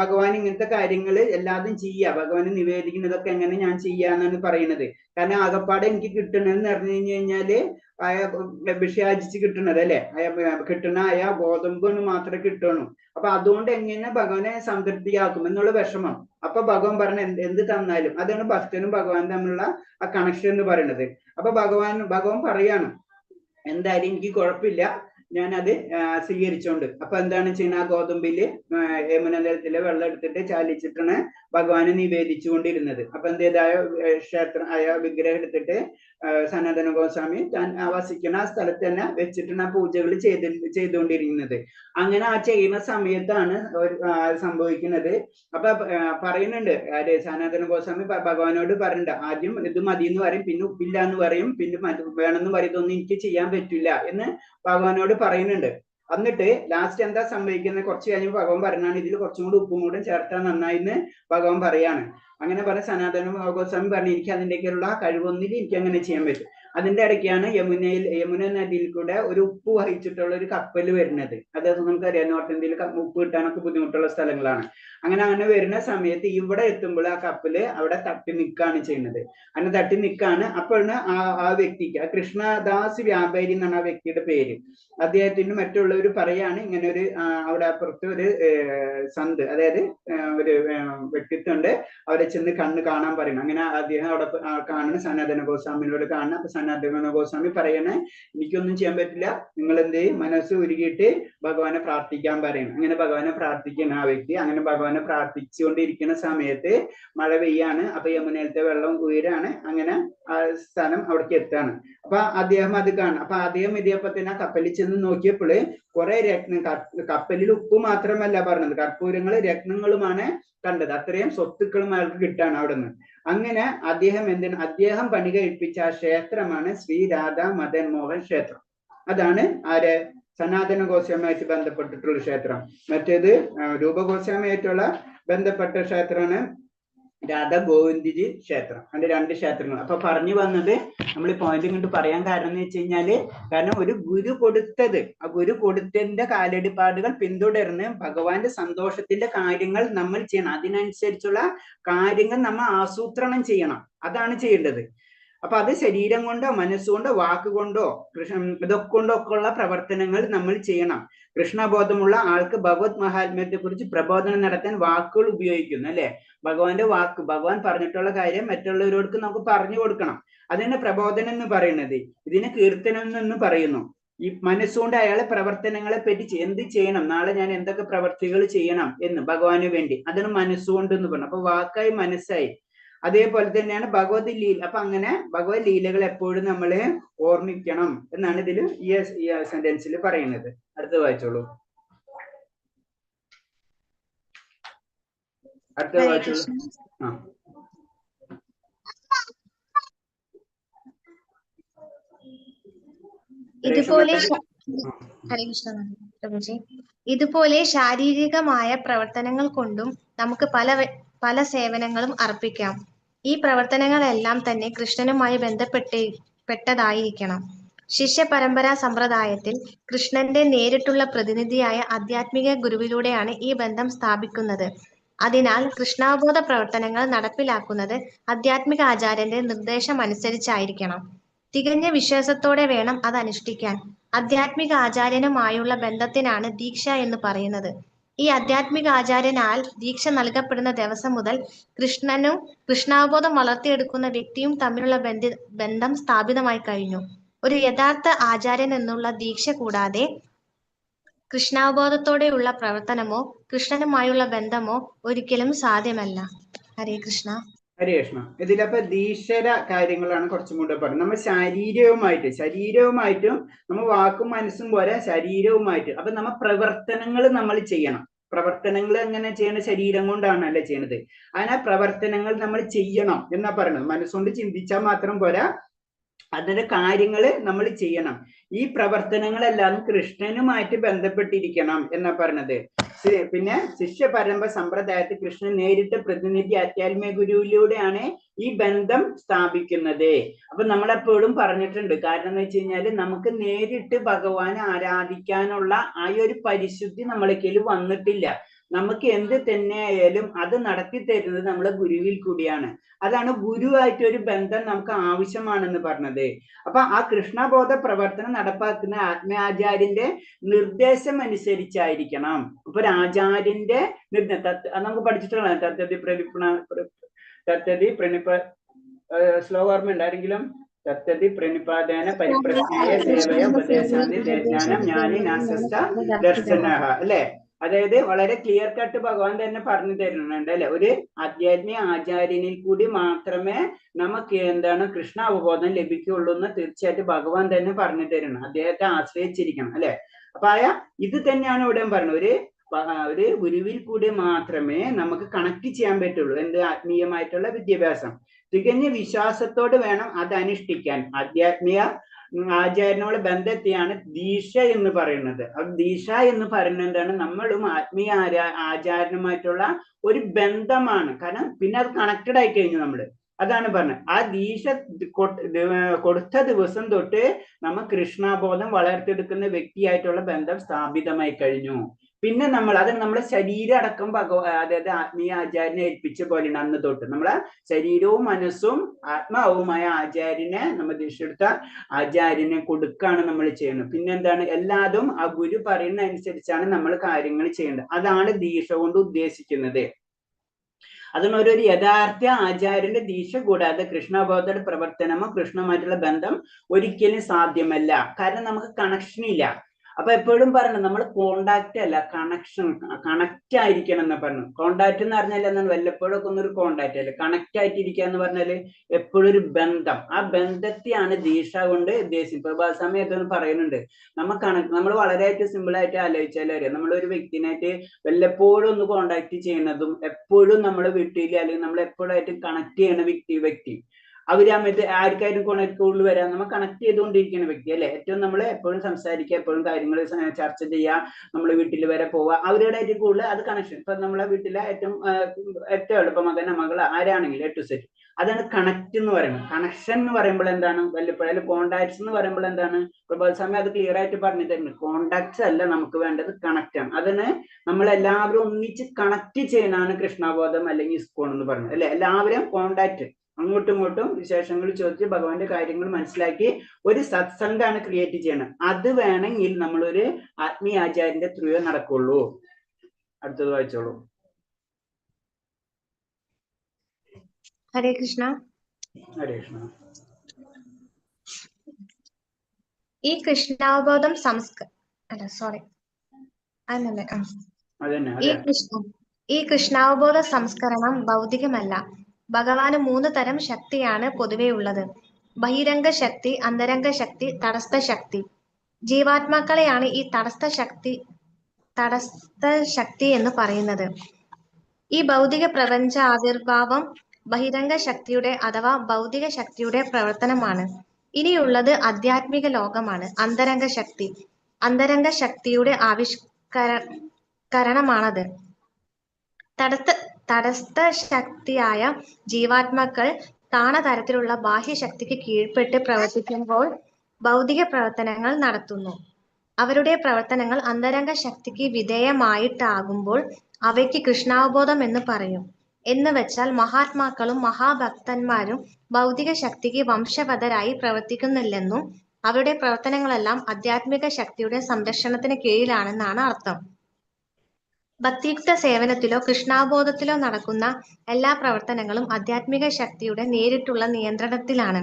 ഭഗവാൻ ഇങ്ങനത്തെ കാര്യങ്ങൾ എല്ലാതും ചെയ്യുക, ഭഗവാന് നിവേദിക്കുന്നതൊക്കെ എങ്ങനെ ഞാൻ ചെയ്യാന്നാണ് പറയുന്നത്. കാരണം ആകപ്പാടെ എനിക്ക് കിട്ടണമെന്ന് പറഞ്ഞു കഴിഞ്ഞാല് വിഷയാജിച്ച് കിട്ടണത് അല്ലെ, കിട്ടണ ഗോതമ്പ് മാത്രമേ കിട്ടണു. അപ്പൊ അതുകൊണ്ട് എങ്ങനെ ഭഗവാനെ സംതൃപ്തിയാക്കും എന്നുള്ള വിഷമം. അപ്പൊ ഭഗവാൻ പറഞ്ഞ എന്ത് തന്നാലും, അതാണ് ഭക്തനും ഭഗവാനും തമ്മിലുള്ള ആ കണക്ഷൻ എന്ന് പറയുന്നത്. അപ്പൊ ഭഗവാൻ പറയാണ്, എന്തായാലും എനിക്ക് കുഴപ്പമില്ല, ഞാനത് സ്വീകരിച്ചോണ്ട്. അപ്പൊ എന്താണ് ചെയ്യുന്നത്? ആ ഗോതമ്പില് യമുന നദത്തിലെ വെള്ളം എടുത്തിട്ട് ചാലിച്ചിട്ടാണ് ഭഗവാനെ നിവേദിച്ചു കൊണ്ടിരുന്നത്. അപ്പൊ എന്തേതായ ക്ഷേത്രം വിഗ്രഹം എടുത്തിട്ട് സനാതന ഗോസ്വാമി താൻ വസിക്കുന്ന ആ സ്ഥലത്ത് തന്നെ വെച്ചിട്ടാണ് ആ പൂജകൾ ചെയ്തുകൊണ്ടിരിക്കുന്നത്. അങ്ങനെ ആ ചെയ്യുന്ന സമയത്താണ് സംഭവിക്കുന്നത്. അപ്പൊ പറയുന്നുണ്ട് സനാതന ഗോസ്വാമി ഭഗവാനോട് പറയുന്നുണ്ട്, ആദ്യം ഇത് മതി എന്ന് പറയും, പിന്നെ ഉപ്പില്ല എന്ന് പറയും, പിന്നെ വേണമെന്ന് പറയും, ഇതൊന്നും എനിക്ക് ചെയ്യാൻ പറ്റില്ല എന്ന് ഭഗവാനോട് പറയുന്നുണ്ട്. എന്നിട്ട് ലാസ്റ്റ് എന്താ സംഭവിക്കുന്നത്? കുറച്ച് കഴിഞ്ഞ് ഭഗവാൻ പറഞ്ഞാണ്, ഇതിൽ കുറച്ചും കൂടി ഉപ്പും കൂടെ ചേർത്താൽ നന്നായി എന്ന് ഭഗവാൻ പറയാണ്. അങ്ങനെ പറഞ്ഞ സനാതന ഗോസ്വാമി പറഞ്ഞു, എനിക്ക് അതിൻ്റെയൊക്കെയുള്ള കഴിവൊന്നിൽ എനിക്ക് അങ്ങനെ ചെയ്യാൻ പറ്റും. അതിന്റെ ഇടയ്ക്കാണ് യമുന നദിയിൽ കൂടെ ഒരു ഉപ്പ് വഹിച്ചിട്ടുള്ള ഒരു കപ്പൽ വരുന്നത്. അത് നമുക്കറിയാം, നോർത്ത് ഇന്ത്യയിൽ ഉപ്പ് കിട്ടാനൊക്കെ ബുദ്ധിമുട്ടുള്ള സ്ഥലങ്ങളാണ്. അങ്ങനെ വരുന്ന സമയത്ത് ഇവിടെ എത്തുമ്പോൾ ആ കപ്പല് അവിടെ തട്ടി നിൽക്കുകയാണ് ചെയ്യുന്നത്. അങ്ങനെ തട്ടി നിൽക്കാണ്. അപ്പോഴാണ് ആ വ്യക്തിക്ക്, കൃഷ്ണദാസ് വ്യാപാരി എന്നാണ് ആ വ്യക്തിയുടെ പേര്. അദ്ദേഹത്തിന് മറ്റുള്ളവർ പറയാണ്, ഇങ്ങനെ ഒരു അവിടെ അപ്പുറത്ത് ഒരു സന്ത്, അതായത് ഒരു വ്യക്തിത്വമുണ്ട്, അവരെ ചെന്ന് കണ്ണ് കാണാൻ പറയണം. അങ്ങനെ അദ്ദേഹം അവിടെ കാണുന്ന സനാതന ഗോസ്വാമിനോട് കാണണം. അപ്പൊ സനാതന ഗോസ്വാമി പറയണേ, എനിക്കൊന്നും ചെയ്യാൻ പറ്റില്ല, നിങ്ങൾ എന്ത് ചെയ്യും, മനസ്സ് ഉരുകിയിട്ട് ഭഗവാനെ പ്രാർത്ഥിക്കാൻ പറയണം. അങ്ങനെ ഭഗവാനെ പ്രാർത്ഥിക്കണം ആ വ്യക്തി. അങ്ങനെ ഭഗവാനെ പ്രാർത്ഥിച്ചുകൊണ്ടിരിക്കുന്ന സമയത്ത് മഴ പെയ്യാണ്. അപ്പൊ യമുനയിലത്തെ വെള്ളം ഉയരാണ്. അങ്ങനെ ആ സ്ഥലം അവിടേക്ക് എത്താണ്. അപ്പൊ അദ്ദേഹം അത് കാണും. അപ്പൊ അദ്ദേഹം ഇതേപോലെ തന്നെ കപ്പലിൽ ചെന്ന് നോക്കിയപ്പോൾ കുറെ കപ്പലിൽ ഉപ്പ് മാത്രമല്ല പറഞ്ഞത്, കർപ്പൂരങ്ങൾ രത്നങ്ങളുമാണ് കണ്ടത്. അത്രയും സ്വത്തുക്കളും അയാൾക്ക് കിട്ടാണ് അവിടെ നിന്ന്. അങ്ങനെ അദ്ദേഹം പണി കഴിപ്പിച്ച ആ ക്ഷേത്രമാണ് ശ്രീ രാധാ മദൻ മോഹൻ ക്ഷേത്രം. അതാണ് ആര് സനാതന ഗോസ്വാമിയായിട്ട് ബന്ധപ്പെട്ടിട്ടുള്ള ക്ഷേത്രം. മറ്റേത് രൂപഗോസ്വാമിയായിട്ടുള്ള ബന്ധപ്പെട്ട ക്ഷേത്രമാണ് രാധാ ഗോവിന്ദജി ക്ഷേത്രം. അതിന്റെ 2 ക്ഷേത്രങ്ങൾ. അപ്പൊ പറഞ്ഞു വന്നത് നമ്മൾ ഈ പോയിന്റ് ഇങ്ങോട്ട് പറയാൻ കാരണം എന്ന് വെച്ച് കഴിഞ്ഞാല്, കാരണം ഒരു ഗുരു കൊടുത്തത്, ആ ഗുരു കൊടുത്തതിന്റെ കാലടിപ്പാടുകൾ പിന്തുടർന്ന് ഭഗവാന്റെ സന്തോഷത്തിന്റെ കാര്യങ്ങൾ നമ്മൾ ചെയ്യണം. അതിനനുസരിച്ചുള്ള കാര്യങ്ങൾ നമ്മൾ ആസൂത്രണം ചെയ്യണം. അതാണ് ചെയ്യേണ്ടത്. അപ്പൊ അത് ശരീരം കൊണ്ടോ മനസ്സുകൊണ്ടോ വാക്കുകൊണ്ടോ ഇതൊക്കെ കൊണ്ടൊക്കെ ഉള്ള പ്രവർത്തനങ്ങൾ നമ്മൾ ചെയ്യണം. കൃഷ്ണബോധമുള്ള ആൾക്ക് ഭഗവത് മഹാത്മ്യത്തെ കുറിച്ച് പ്രബോധനം നടത്താൻ വാക്കുകൾ ഉപയോഗിക്കുന്നു അല്ലെ. ഭഗവാന്റെ വാക്ക്, ഭഗവാൻ പറഞ്ഞിട്ടുള്ള കാര്യം മറ്റുള്ളവരോർക്ക് നമുക്ക് പറഞ്ഞു കൊടുക്കണം. അതിന് പ്രബോധനം എന്ന് പറയുന്നത്. ഇതിന് കീർത്തനം എന്ന് പറയുന്നു. ഈ മനസ്സുകൊണ്ട് അയാളെ പ്രവർത്തനങ്ങളെ പറ്റി എന്ത് ചെയ്യണം, നാളെ ഞാൻ എന്തൊക്കെ പ്രവർത്തികൾ ചെയ്യണം എന്ന് ഭഗവാന് വേണ്ടി, അതിന് മനസ്സുകൊണ്ട് എന്ന് പറഞ്ഞു. അപ്പൊ വാക്കായി മനസ്സായി. അതേപോലെ തന്നെയാണ് ഭഗവത് ലീല. അപ്പൊ അങ്ങനെ ഭഗവത് ലീലകൾ എപ്പോഴും നമ്മൾ ഓർമ്മിക്കണം എന്നാണ് ഇതിൽ ഈ സെന്റൻസിൽ പറയുന്നത്. അടുത്ത വായിച്ചോളൂ. അടുത്ത വായിച്ചോളൂ. ആ ഇതുപോലെ ശാരീരികമായ പ്രവർത്തനങ്ങൾ കൊണ്ടും നമുക്ക് പല സേവനങ്ങളും അർപ്പിക്കാം. ഈ പ്രവർത്തനങ്ങളെല്ലാം തന്നെ കൃഷ്ണനുമായി ബന്ധപ്പെട്ടതായിരിക്കണം. ശിഷ്യ പരമ്പരാ സമ്പ്രദായത്തിൽ കൃഷ്ണന്റെ നേരിട്ടുള്ള പ്രതിനിധിയായ ആധ്യാത്മിക ഗുരുവിലൂടെയാണ് ഈ ബന്ധം സ്ഥാപിക്കുന്നത്. അതിനാൽ കൃഷ്ണാബോധ പ്രവർത്തനങ്ങൾ നടപ്പിലാക്കുന്നത് ആധ്യാത്മിക ആചാര്യന്റെ നിർദ്ദേശം അനുസരിച്ചായിരിക്കണം. തികഞ്ഞ വിശ്വാസത്തോടെ വേണം അത് അനുഷ്ഠിക്കാൻ. ആധ്യാത്മിക ആചാര്യനുമായുള്ള ബന്ധത്തിനാണ് ദീക്ഷ എന്ന് പറയുന്നത്. ഈ ആധ്യാത്മിക ആചാര്യനാൽ ദീക്ഷ നൽകപ്പെടുന്ന ദിവസം മുതൽ കൃഷ്ണനും കൃഷ്ണാബോധം വളർത്തിയെടുക്കുന്ന വ്യക്തിയും തമ്മിലുള്ള ബന്ധം സ്ഥാപിതമായി കഴിഞ്ഞു. ഒരു യഥാർത്ഥ ആചാര്യൻ എന്നുള്ള ദീക്ഷ കൂടാതെ കൃഷ്ണാബോധത്തോടെയുള്ള പ്രവർത്തനമോ കൃഷ്ണനുമായുള്ള ബന്ധമോ ഒരിക്കലും സാധ്യമല്ല. ഹരേ കൃഷ്ണ. ഹരേ കൃഷ്ണ. ഇതിലപ്പോ ദീക്ഷര കാര്യങ്ങളാണ് കുറച്ചും കൂടെ പറയുന്നത്. നമ്മൾ ശരീരവുമായിട്ടും നമ്മൾ വാക്കും മനസ്സും പോലെ ശരീരവുമായിട്ട്. അപ്പൊ നമ്മ പ്രവർത്തനങ്ങൾ നമ്മൾ ചെയ്യണം. പ്രവർത്തനങ്ങൾ എങ്ങനെ ചെയ്യണം? ശരീരം കൊണ്ടാണല്ലേ ചെയ്യണത്. അങ്ങനെ പ്രവർത്തനങ്ങൾ നമ്മൾ ചെയ്യണം എന്നാ പറയുന്നത്. മനസ്സുകൊണ്ട് ചിന്തിച്ചാൽ മാത്രം പോരാ, അതിന്റെ കാര്യങ്ങൾ നമ്മൾ ചെയ്യണം. ഈ പ്രവർത്തനങ്ങളെല്ലാം കൃഷ്ണനുമായിട്ട് ബന്ധപ്പെട്ടിരിക്കണം എന്നാ പറഞ്ഞത്. പിന്നെ ശിഷ്യ പരമ്പര സമ്പ്രദായത്തിൽ കൃഷ്ണൻ നേരിട്ട് പ്രതിനിധി ആധ്യാത്മിക ഗുരുവിലൂടെയാണ് ഈ ബന്ധം സ്ഥാപിക്കുന്നത്. അപ്പൊ നമ്മളെപ്പോഴും പറഞ്ഞിട്ടുണ്ട്. കാരണം എന്ന് വെച്ച് കഴിഞ്ഞാല് നമുക്ക് നേരിട്ട് ഭഗവാനെ ആരാധിക്കാനുള്ള ആ ഒരു പരിശുദ്ധി നമ്മളേക്കൽ വന്നിട്ടില്ല. നമുക്ക് എന്ത് തന്നെ ആയാലും അത് നടത്തി തരുന്നത് നമ്മളെ ഗുരുവിൽ കൂടിയാണ്. അതാണ് ഗുരുവായിട്ട് ഒരു ബന്ധം നമുക്ക് ആവശ്യമാണെന്ന് പറഞ്ഞത്. അപ്പൊ ആ കൃഷ്ണബോധ പ്രവർത്തനം നടപ്പാക്കുന്ന ആത്മാചാര്യന്റെ നിർദ്ദേശം അനുസരിച്ചായിരിക്കണം. അപ്പൊ ഒരു ആചാര്യന്റെ നമുക്ക് പഠിച്ചിട്ടുള്ള തത്തതി ശ്ലോകം ഓർമ്മ ഉണ്ടായിരുന്നെങ്കിലും, തത്തതി പ്രണിപാതേന പരിപ്രശ്നയ സേവയ ഉപദേശാന്തി ജ്ഞാനം ജ്ഞാനി നാശസ്ത ദർശനഃ അല്ലെ. അതായത് വളരെ ക്ലിയർ കട്ട് ഭഗവാൻ തന്നെ പറഞ്ഞു തരുന്നുണ്ട് അല്ലെ. ഒരു ആധ്യാത്മിക ആചാര്യനിൽ കൂടി മാത്രമേ നമുക്ക് എന്താണ് കൃഷ്ണ അവബോധം ലഭിക്കുള്ളൂ എന്ന് തീർച്ചയായിട്ടും ഭഗവാൻ തന്നെ പറഞ്ഞു തരണം. അദ്ദേഹത്തെ ആശ്രയിച്ചിരിക്കണം അല്ലെ. അപ്പൊ ഇത് തന്നെയാണ് ഇവിടെ പറയുന്നത്. ഒരു ഗുരുവിൽ കൂടി മാത്രമേ നമുക്ക് കണക്ട് ചെയ്യാൻ പറ്റുള്ളൂ. എന്ത്? ആത്മീയമായിട്ടുള്ള വിദ്യാഭ്യാസം. തികഞ്ഞ വിശ്വാസത്തോട് വേണം അത് അനുഷ്ഠിക്കാൻ. ആധ്യാത്മിക ആചാര്യനോട് ബന്ധത്തെയാണ് ദീക്ഷ എന്ന് പറയുന്നത്. അത് ദീക്ഷ എന്ന് പറയുന്നത് എന്താണ്? നമ്മളും ആത്മീയ ആചാര്യനുമായിട്ടുള്ള ഒരു ബന്ധമാണ്. കാരണം പിന്നെ അത് കണക്റ്റഡ് ആയി കഴിഞ്ഞു നമ്മള്. അതാണ് പറഞ്ഞത്. ആ ദീക്ഷ കൊടുത്ത ദിവസം തൊട്ട് നമ്മ കൃഷ്ണബോധം വളർത്തിയെടുക്കുന്ന വ്യക്തിയായിട്ടുള്ള ബന്ധം സ്ഥാപിതമായി കഴിഞ്ഞു. പിന്നെ അത് നമ്മളെ ശരീരം അടക്കം അതായത് ആത്മീയ ആചാര്യനെ ഏൽപ്പിച്ച പോലെയാണ്. അന്ന് തൊട്ട് നമ്മളെ ശരീരവും മനസ്സും ആത്മാവുമായ ആചാര്യനെ നമ്മൾ ദീക്ഷയെടുത്ത ആചാര്യനെ കൊടുക്കാണ് നമ്മൾ ചെയ്യുന്നത്. പിന്നെന്താണ്? എല്ലാതും ആ ഗുരു പറയുന്ന അനുസരിച്ചാണ് നമ്മൾ കാര്യങ്ങൾ ചെയ്യേണ്ടത്. അതാണ് ദീക്ഷ കൊണ്ട് ഉദ്ദേശിക്കുന്നത്. അതിനൊരു യഥാർത്ഥ ആചാര്യന്റെ ദീക്ഷ കൂടാതെ കൃഷ്ണബോധയുടെ പ്രവർത്തനമോ കൃഷ്ണമായിട്ടുള്ള ബന്ധം ഒരിക്കലും സാധ്യമല്ല. കാരണം നമുക്ക് കണക്ഷൻ ഇല്ല. അപ്പൊ എപ്പോഴും പറഞ്ഞു നമ്മൾ കോണ്ടാക്ട് അല്ല കണക്ഷൻ, കണക്ട് ആയിരിക്കണം എന്ന് പറഞ്ഞു. കോണ്ടാക്ട് എന്ന് പറഞ്ഞാൽ എന്താണ്, വല്ലപ്പോഴും ഒക്കെ ഒന്നൊരു കോണ്ടാക്ട് അല്ല, കണക്ട് ആയിട്ടിരിക്കുക എന്ന് പറഞ്ഞാല് എപ്പോഴും ഒരു ബന്ധം. ആ ബന്ധത്തെയാണ് ദീക്ഷ കൊണ്ട് ഉദ്ദേശിച്ചത്. പ്രഭാത സമയത്ത് പറയുന്നുണ്ട്, നമ്മൾ വളരെ സിമ്പിൾ ആയിട്ട് ആലോചിച്ചാൽ അറിയാം, നമ്മൾ ഒരു വ്യക്തിനായിട്ട് വല്ലപ്പോഴും ഒന്ന് കോണ്ടാക്ട് ചെയ്യുന്നതും എപ്പോഴും നമ്മൾ വീട്ടിൽ അല്ലെങ്കിൽ നമ്മൾ എപ്പോഴായിട്ട് കണക്ട് ചെയ്യുന്ന വ്യക്തി അവര് ആർക്കായിട്ടും കൂടുതൽ വരാം, നമ്മൾ കണക്ട് ചെയ്തുകൊണ്ടിരിക്കുന്ന വ്യക്തി അല്ലെ. ഏറ്റവും നമ്മൾ എപ്പോഴും സംസാരിക്കുക, എപ്പോഴും കാര്യങ്ങൾ ചർച്ച ചെയ്യുക, നമ്മൾ വീട്ടിൽ വരെ പോവുക, അവരുടെയായിട്ട് കൂടുതൽ അത് കണക്ഷൻ. ഇപ്പൊ നമ്മളെ വീട്ടിലെ ഏറ്റവും എളുപ്പം മകൻ മകൾ ആരാണെങ്കിലും A to Z, അതാണ് കണക്ട് എന്ന് പറയുന്നത്. കണക്ഷൻ എന്ന് പറയുമ്പോൾ എന്താണ്, വല്ലപ്പോഴും കോണ്ടാക്ട്സ് എന്ന് പറയുമ്പോൾ എന്താണ്, പ്രഭാത സമയം അത് ക്ലിയർ ആയിട്ട് പറഞ്ഞു തരുന്നത്. കോണ്ടാക്ട്സ് അല്ല നമുക്ക് വേണ്ടത്, കണക്ട് ആണ്. അതിന് നമ്മൾ എല്ലാവരും ഒന്നിച്ച് കണക്ട് ചെയ്യുന്നതാണ് കൃഷ്ണബോധം അല്ലെങ്കിൽ ഇസ്കോൺ എന്ന് പറയുന്നത് അല്ലെ. എല്ലാവരും കോണ്ടാക്ട്, അങ്ങോട്ടും ഇങ്ങോട്ടും വിശേഷങ്ങൾ ചോദിച്ച് ഭഗവാന്റെ കാര്യങ്ങൾ മനസ്സിലാക്കി ഒരു സത്സംഗമാണ് ക്രിയേറ്റ് ചെയ്യണം. അത് വേണമെങ്കിൽ നമ്മളൊരു ആത്മീയാചാര്യന്റെ ത്രൂവേ നടക്കുള്ളൂ. അടുത്തത് വായിച്ചോളൂ. ഹരേ കൃഷ്ണ. ഹരേ കൃഷ്ണ. ഈ കൃഷ്ണാവബോധം ഈ കൃഷ്ണാവബോധ സംസ്കരണം ഭൗതികമല്ല. ഭഗവാന് 3 തരം ശക്തിയാണ് പൊതുവെ ഉള്ളത്: ബഹിരംഗ ശക്തി, അന്തരംഗ ശക്തി, തടസ്ഥ ശക്തി. ജീവാത്മാക്കളെയാണ് ഈ തടസ്ഥ ശക്തി എന്ന് പറയുന്നത്. ഈ ഭൗതിക പ്രപഞ്ച ആവിർഭാവം ബഹിരംഗ ശക്തിയുടെ അഥവാ ഭൗതിക ശക്തിയുടെ പ്രവർത്തനമാണ്. ഇനിയുള്ളത് ആധ്യാത്മിക ലോകമാണ്. അന്തരംഗ ശക്തി, അന്തരംഗ ശക്തിയുടെ ആവിഷ്കരണമാണത്. തടസ്ഥ ശക്തിയായ ജീവാത്മാക്കൾ തരത്തിലുള്ള ബാഹ്യശക്തിക്ക് കീഴ്പ്പെട്ട് പ്രവർത്തിക്കുമ്പോൾ ഭൗതിക പ്രവർത്തനങ്ങൾ നടത്തുന്നു. അവരുടെ പ്രവർത്തനങ്ങൾ അന്തരംഗ ശക്തിക്ക് വിധേയമായിട്ടാകുമ്പോൾ അവയ്ക്ക് കൃഷ്ണാവബോധം എന്ന് പറയും. എന്ന് വെച്ചാൽ മഹാത്മാക്കളും മഹാഭക്തന്മാരും ഭൗതിക ശക്തിക്ക് വംശവദരായി പ്രവർത്തിക്കുന്നില്ലെന്നും അവരുടെ പ്രവർത്തനങ്ങളെല്ലാം ആധ്യാത്മിക ശക്തിയുടെ സംരക്ഷണത്തിന് കീഴിലാണെന്നാണ് അർത്ഥം. ഭക്തിയുക്ത സേവനത്തിലോ കൃഷ്ണാവബോധത്തിലോ നടക്കുന്ന എല്ലാ പ്രവർത്തനങ്ങളും ആധ്യാത്മിക ശക്തിയുടെ നേരിട്ടുള്ള നിയന്ത്രണത്തിലാണ്.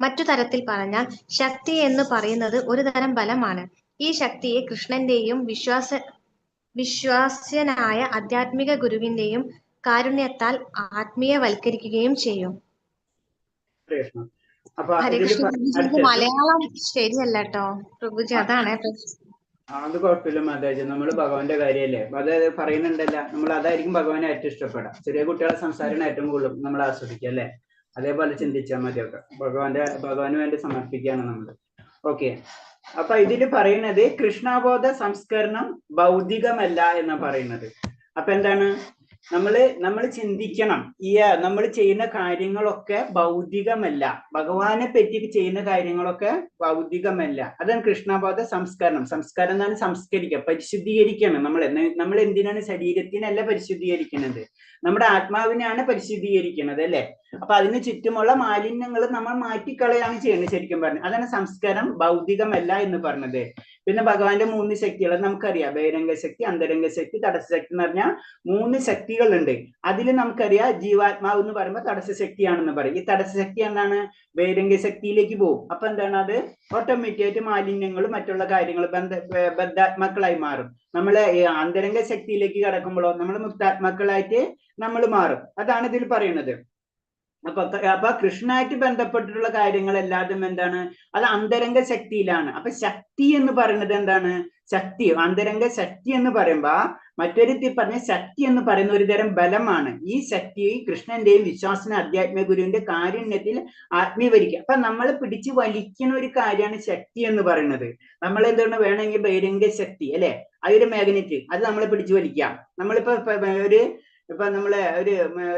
മറ്റു തരത്തിൽ പറഞ്ഞാൽ ശക്തി എന്ന് പറയുന്നത് ഒരു തരം ബലമാണ്. ഈ ശക്തിയെ കൃഷ്ണന്റെയും വിശ്വാസ്യനായ ആധ്യാത്മിക ഗുരുവിന്റെയും കാരുണ്യത്താൽ ആത്മീയവൽക്കരിക്കുകയും ചെയ്യും. ഹരികൃഷ്ണ, മലയാളം ശരിയല്ല കേട്ടോ പ്രഭുജി, അതാണ്. അത് കുഴപ്പമില്ല മാതാജി, നമ്മൾ ഭഗവാന്റെ കാര്യമല്ലേ, അത് പറയുന്നുണ്ടല്ല, നമ്മൾ അതായിരിക്കും ഭഗവാനെ ഏറ്റവും ഇഷ്ടപ്പെടാം. ചെറിയ കുട്ടികളെ സംസാരമാണ് ഏറ്റവും കൂടുതൽ നമ്മൾ ആസ്വദിക്കുക അല്ലെ. അതേപോലെ ചിന്തിച്ചാൽ മതിയൊക്കെ. ഭഗവാന് വേണ്ടി സമർപ്പിക്കുകയാണ് നമ്മൾ. ഓക്കെ, അപ്പൊ ഇതില് പറയുന്നത് കൃഷ്ണബോധ സംസ്കരണം ഭൗതികമല്ല എന്നാ പറയുന്നത്. അപ്പൊ എന്താണ്, നമ്മൾ ചിന്തിക്കണം, നമ്മൾ ചെയ്യുന്ന കാര്യങ്ങളൊക്കെ ഭൗതികമല്ല. ഭഗവാനെ പറ്റി ചെയ്യുന്ന കാര്യങ്ങളൊക്കെ ഭൗതികമല്ല. അതാണ് കൃഷ്ണബോധ സംസ്കരണം. സംസ്കാരം എന്നാണ് സംസ്കരിക്കുക, പരിശുദ്ധീകരിക്കണം. നമ്മൾ എന്തിനാണ് ശരീരത്തിനല്ല പരിശുദ്ധീകരിക്കുന്നത്, നമ്മുടെ ആത്മാവിനെയാണ് പരിശുദ്ധീകരിക്കുന്നത് അല്ലെ. അപ്പൊ അതിന് ചുറ്റുമുള്ള മാലിന്യങ്ങൾ നമ്മൾ മാറ്റിക്കളയാണ് ചെയ്യുന്നത് ശരിക്കും പറഞ്ഞത്. അതാണ് സംസ്കാരം ഭൗതികമല്ല എന്ന് പറഞ്ഞത്. പിന്നെ ഭഗവാന്റെ 3 ശക്തികൾ നമുക്കറിയാം: ബഹിരംഗ ശക്തി, അന്തരംഗ ശക്തി, തടസ്സ ശക്തി എന്ന് പറഞ്ഞാൽ 3 ശക്തികളുണ്ട്. അതിൽ നമുക്കറിയാം ജീവാത്മാവ് എന്ന് പറയുമ്പോൾ തടസ്സ ശക്തിയാണെന്ന് പറയും. ഈ തടസ്സ ശക്തി എന്താണ്, ബഹിരംഗ ശക്തിയിലേക്ക് പോകും. അപ്പൊ എന്താണ്, അത് ഓട്ടോമാറ്റിക്കായിട്ട് മാലിന്യങ്ങളും മറ്റുള്ള കാര്യങ്ങൾ ബദ്ധാത്മാക്കളായി മാറും. നമ്മള് അന്തരംഗ ശക്തിയിലേക്ക് കടക്കുമ്പോഴോ നമ്മൾ മുക്താത്മാക്കളായിട്ട് നമ്മൾ മാറും. അതാണ് ഇതിൽ പറയുന്നത്. അപ്പൊ കൃഷ്ണനായിട്ട് ബന്ധപ്പെട്ടിട്ടുള്ള കാര്യങ്ങൾ എല്ലാതും എന്താണ്, അത് അന്തരംഗ ശക്തിയിലാണ്. അപ്പൊ ശക്തി എന്ന് പറയുന്നത് എന്താണ്, ശക്തി, അന്തരംഗ ശക്തി എന്ന് പറയുമ്പോ മറ്റൊരു പറഞ്ഞ ശക്തി എന്ന് പറയുന്ന ഒരു തരം ബലമാണ്. ഈ ശക്തി കൃഷ്ണന്റെയും വിശ്വാസന ആധ്യാത്മിക ഗുരുവിന്റെ കാരുണ്യത്തിൽ ആത്മീയവരിക്കുക. അപ്പൊ നമ്മൾ പിടിച്ചു വലിക്കുന്ന ഒരു കാര്യമാണ് ശക്തി എന്ന് പറയുന്നത്. നമ്മൾ എന്താണ് വേണമെങ്കിൽ ബഹിരംഗ ശക്തി അല്ലെ, ആ ഒരു മാഗ്നറ്റ്, അത് നമ്മളെ പിടിച്ചു വലിക്കാം. നമ്മളിപ്പോ ഇപ്പൊ നമ്മള്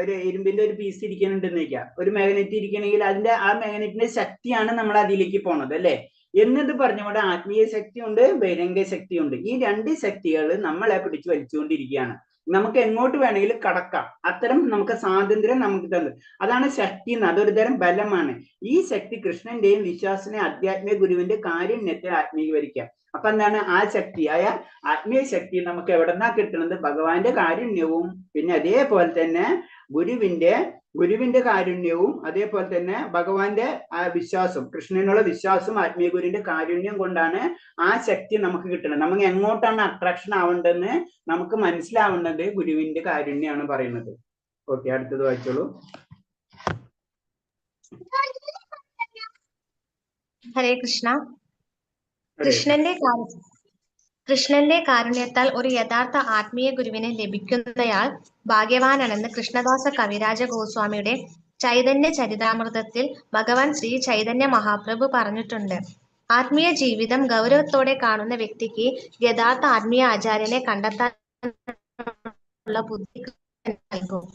ഒരു ഇരുമ്പിന്റെ ഒരു പീസ് ഇരിക്കുന്നുണ്ടെന്ന് വെക്കാം, ഒരു മാഗ്നറ്റ് ഇരിക്കണമെങ്കിൽ ആ മാഗ്നറ്റിന്റെ ശക്തിയാണ് നമ്മൾ അതിലേക്ക് പോണത് അല്ലെ. എന്നത് പറഞ്ഞുകൊണ്ട് ആത്മീയ ശക്തി ഉണ്ട്, ബഹിരംഗ ശക്തി ഉണ്ട്. ഈ 2 ശക്തികൾ നമ്മളെ പിടിച്ചു വലിച്ചുകൊണ്ടിരിക്കുകയാണ്. നമുക്ക് എങ്ങോട്ട് വേണമെങ്കിലും കടക്കാം, അത്തരം നമുക്ക് സ്വാതന്ത്ര്യം നമുക്ക് തന്നു. അതാണ് ശക്തി എന്ന്, അതൊരു തരം ബലമാണ്. ഈ ശക്തി കൃഷ്ണന്റെയും വിശ്വാസനെ ആധ്യാത്മിക ഗുരുവിന്റെ കാരുണ്യത്തെ ആത്മീകരിക്കാം. അപ്പൊ എന്താണ്, ആ ശക്തിയായ ആത്മീയ ശക്തി നമുക്ക് എവിടെന്നാ കിട്ടുന്നത്, ഭഗവാന്റെ കാരുണ്യവും പിന്നെ അതേപോലെ തന്നെ ഗുരുവിന്റെ ഗുരുവിന്റെ കാരുണ്യവും അതേപോലെ തന്നെ ഭഗവാന്റെ ആ വിശ്വാസം, കൃഷ്ണനുള്ള വിശ്വാസം, ആത്മീയ ഗുരുവിന്റെ കാരുണ്യം കൊണ്ടാണ് ആ ശക്തി നമുക്ക് കിട്ടുന്നത്. നമുക്ക് എങ്ങോട്ടാണ് അട്രാക്ഷൻ ആവേണ്ടതെന്ന് നമുക്ക് മനസ്സിലാവുന്നത് ഗുരുവിന്റെ കാരുണ്യമാണ് പറയുന്നത്. ഓക്കെ, അടുത്തത് വായിച്ചോളൂ. ഹരേ കൃഷ്ണ. കൃഷ്ണന്റെ കാരുണ്യത്താൽ ഒരു യഥാർത്ഥ ആത്മീയ ഗുരുവിനെ ലഭിക്കുന്നയാൾ ഭാഗ്യവാനാണെന്ന് കൃഷ്ണദാസ കവിരാജ ഗോസ്വാമിയുടെ ചൈതന്യ ചരിതാമൃതത്തിൽ ഭഗവാൻ ശ്രീ ചൈതന്യ മഹാപ്രഭു പറഞ്ഞിട്ടുണ്ട്. ആത്മീയ ജീവിതം ഗൗരവത്തോടെ കാണുന്ന വ്യക്തിക്ക് യഥാർത്ഥ ആത്മീയ ആചാര്യനെ കണ്ടെത്താനുള്ള ബുദ്ധി നൽകും.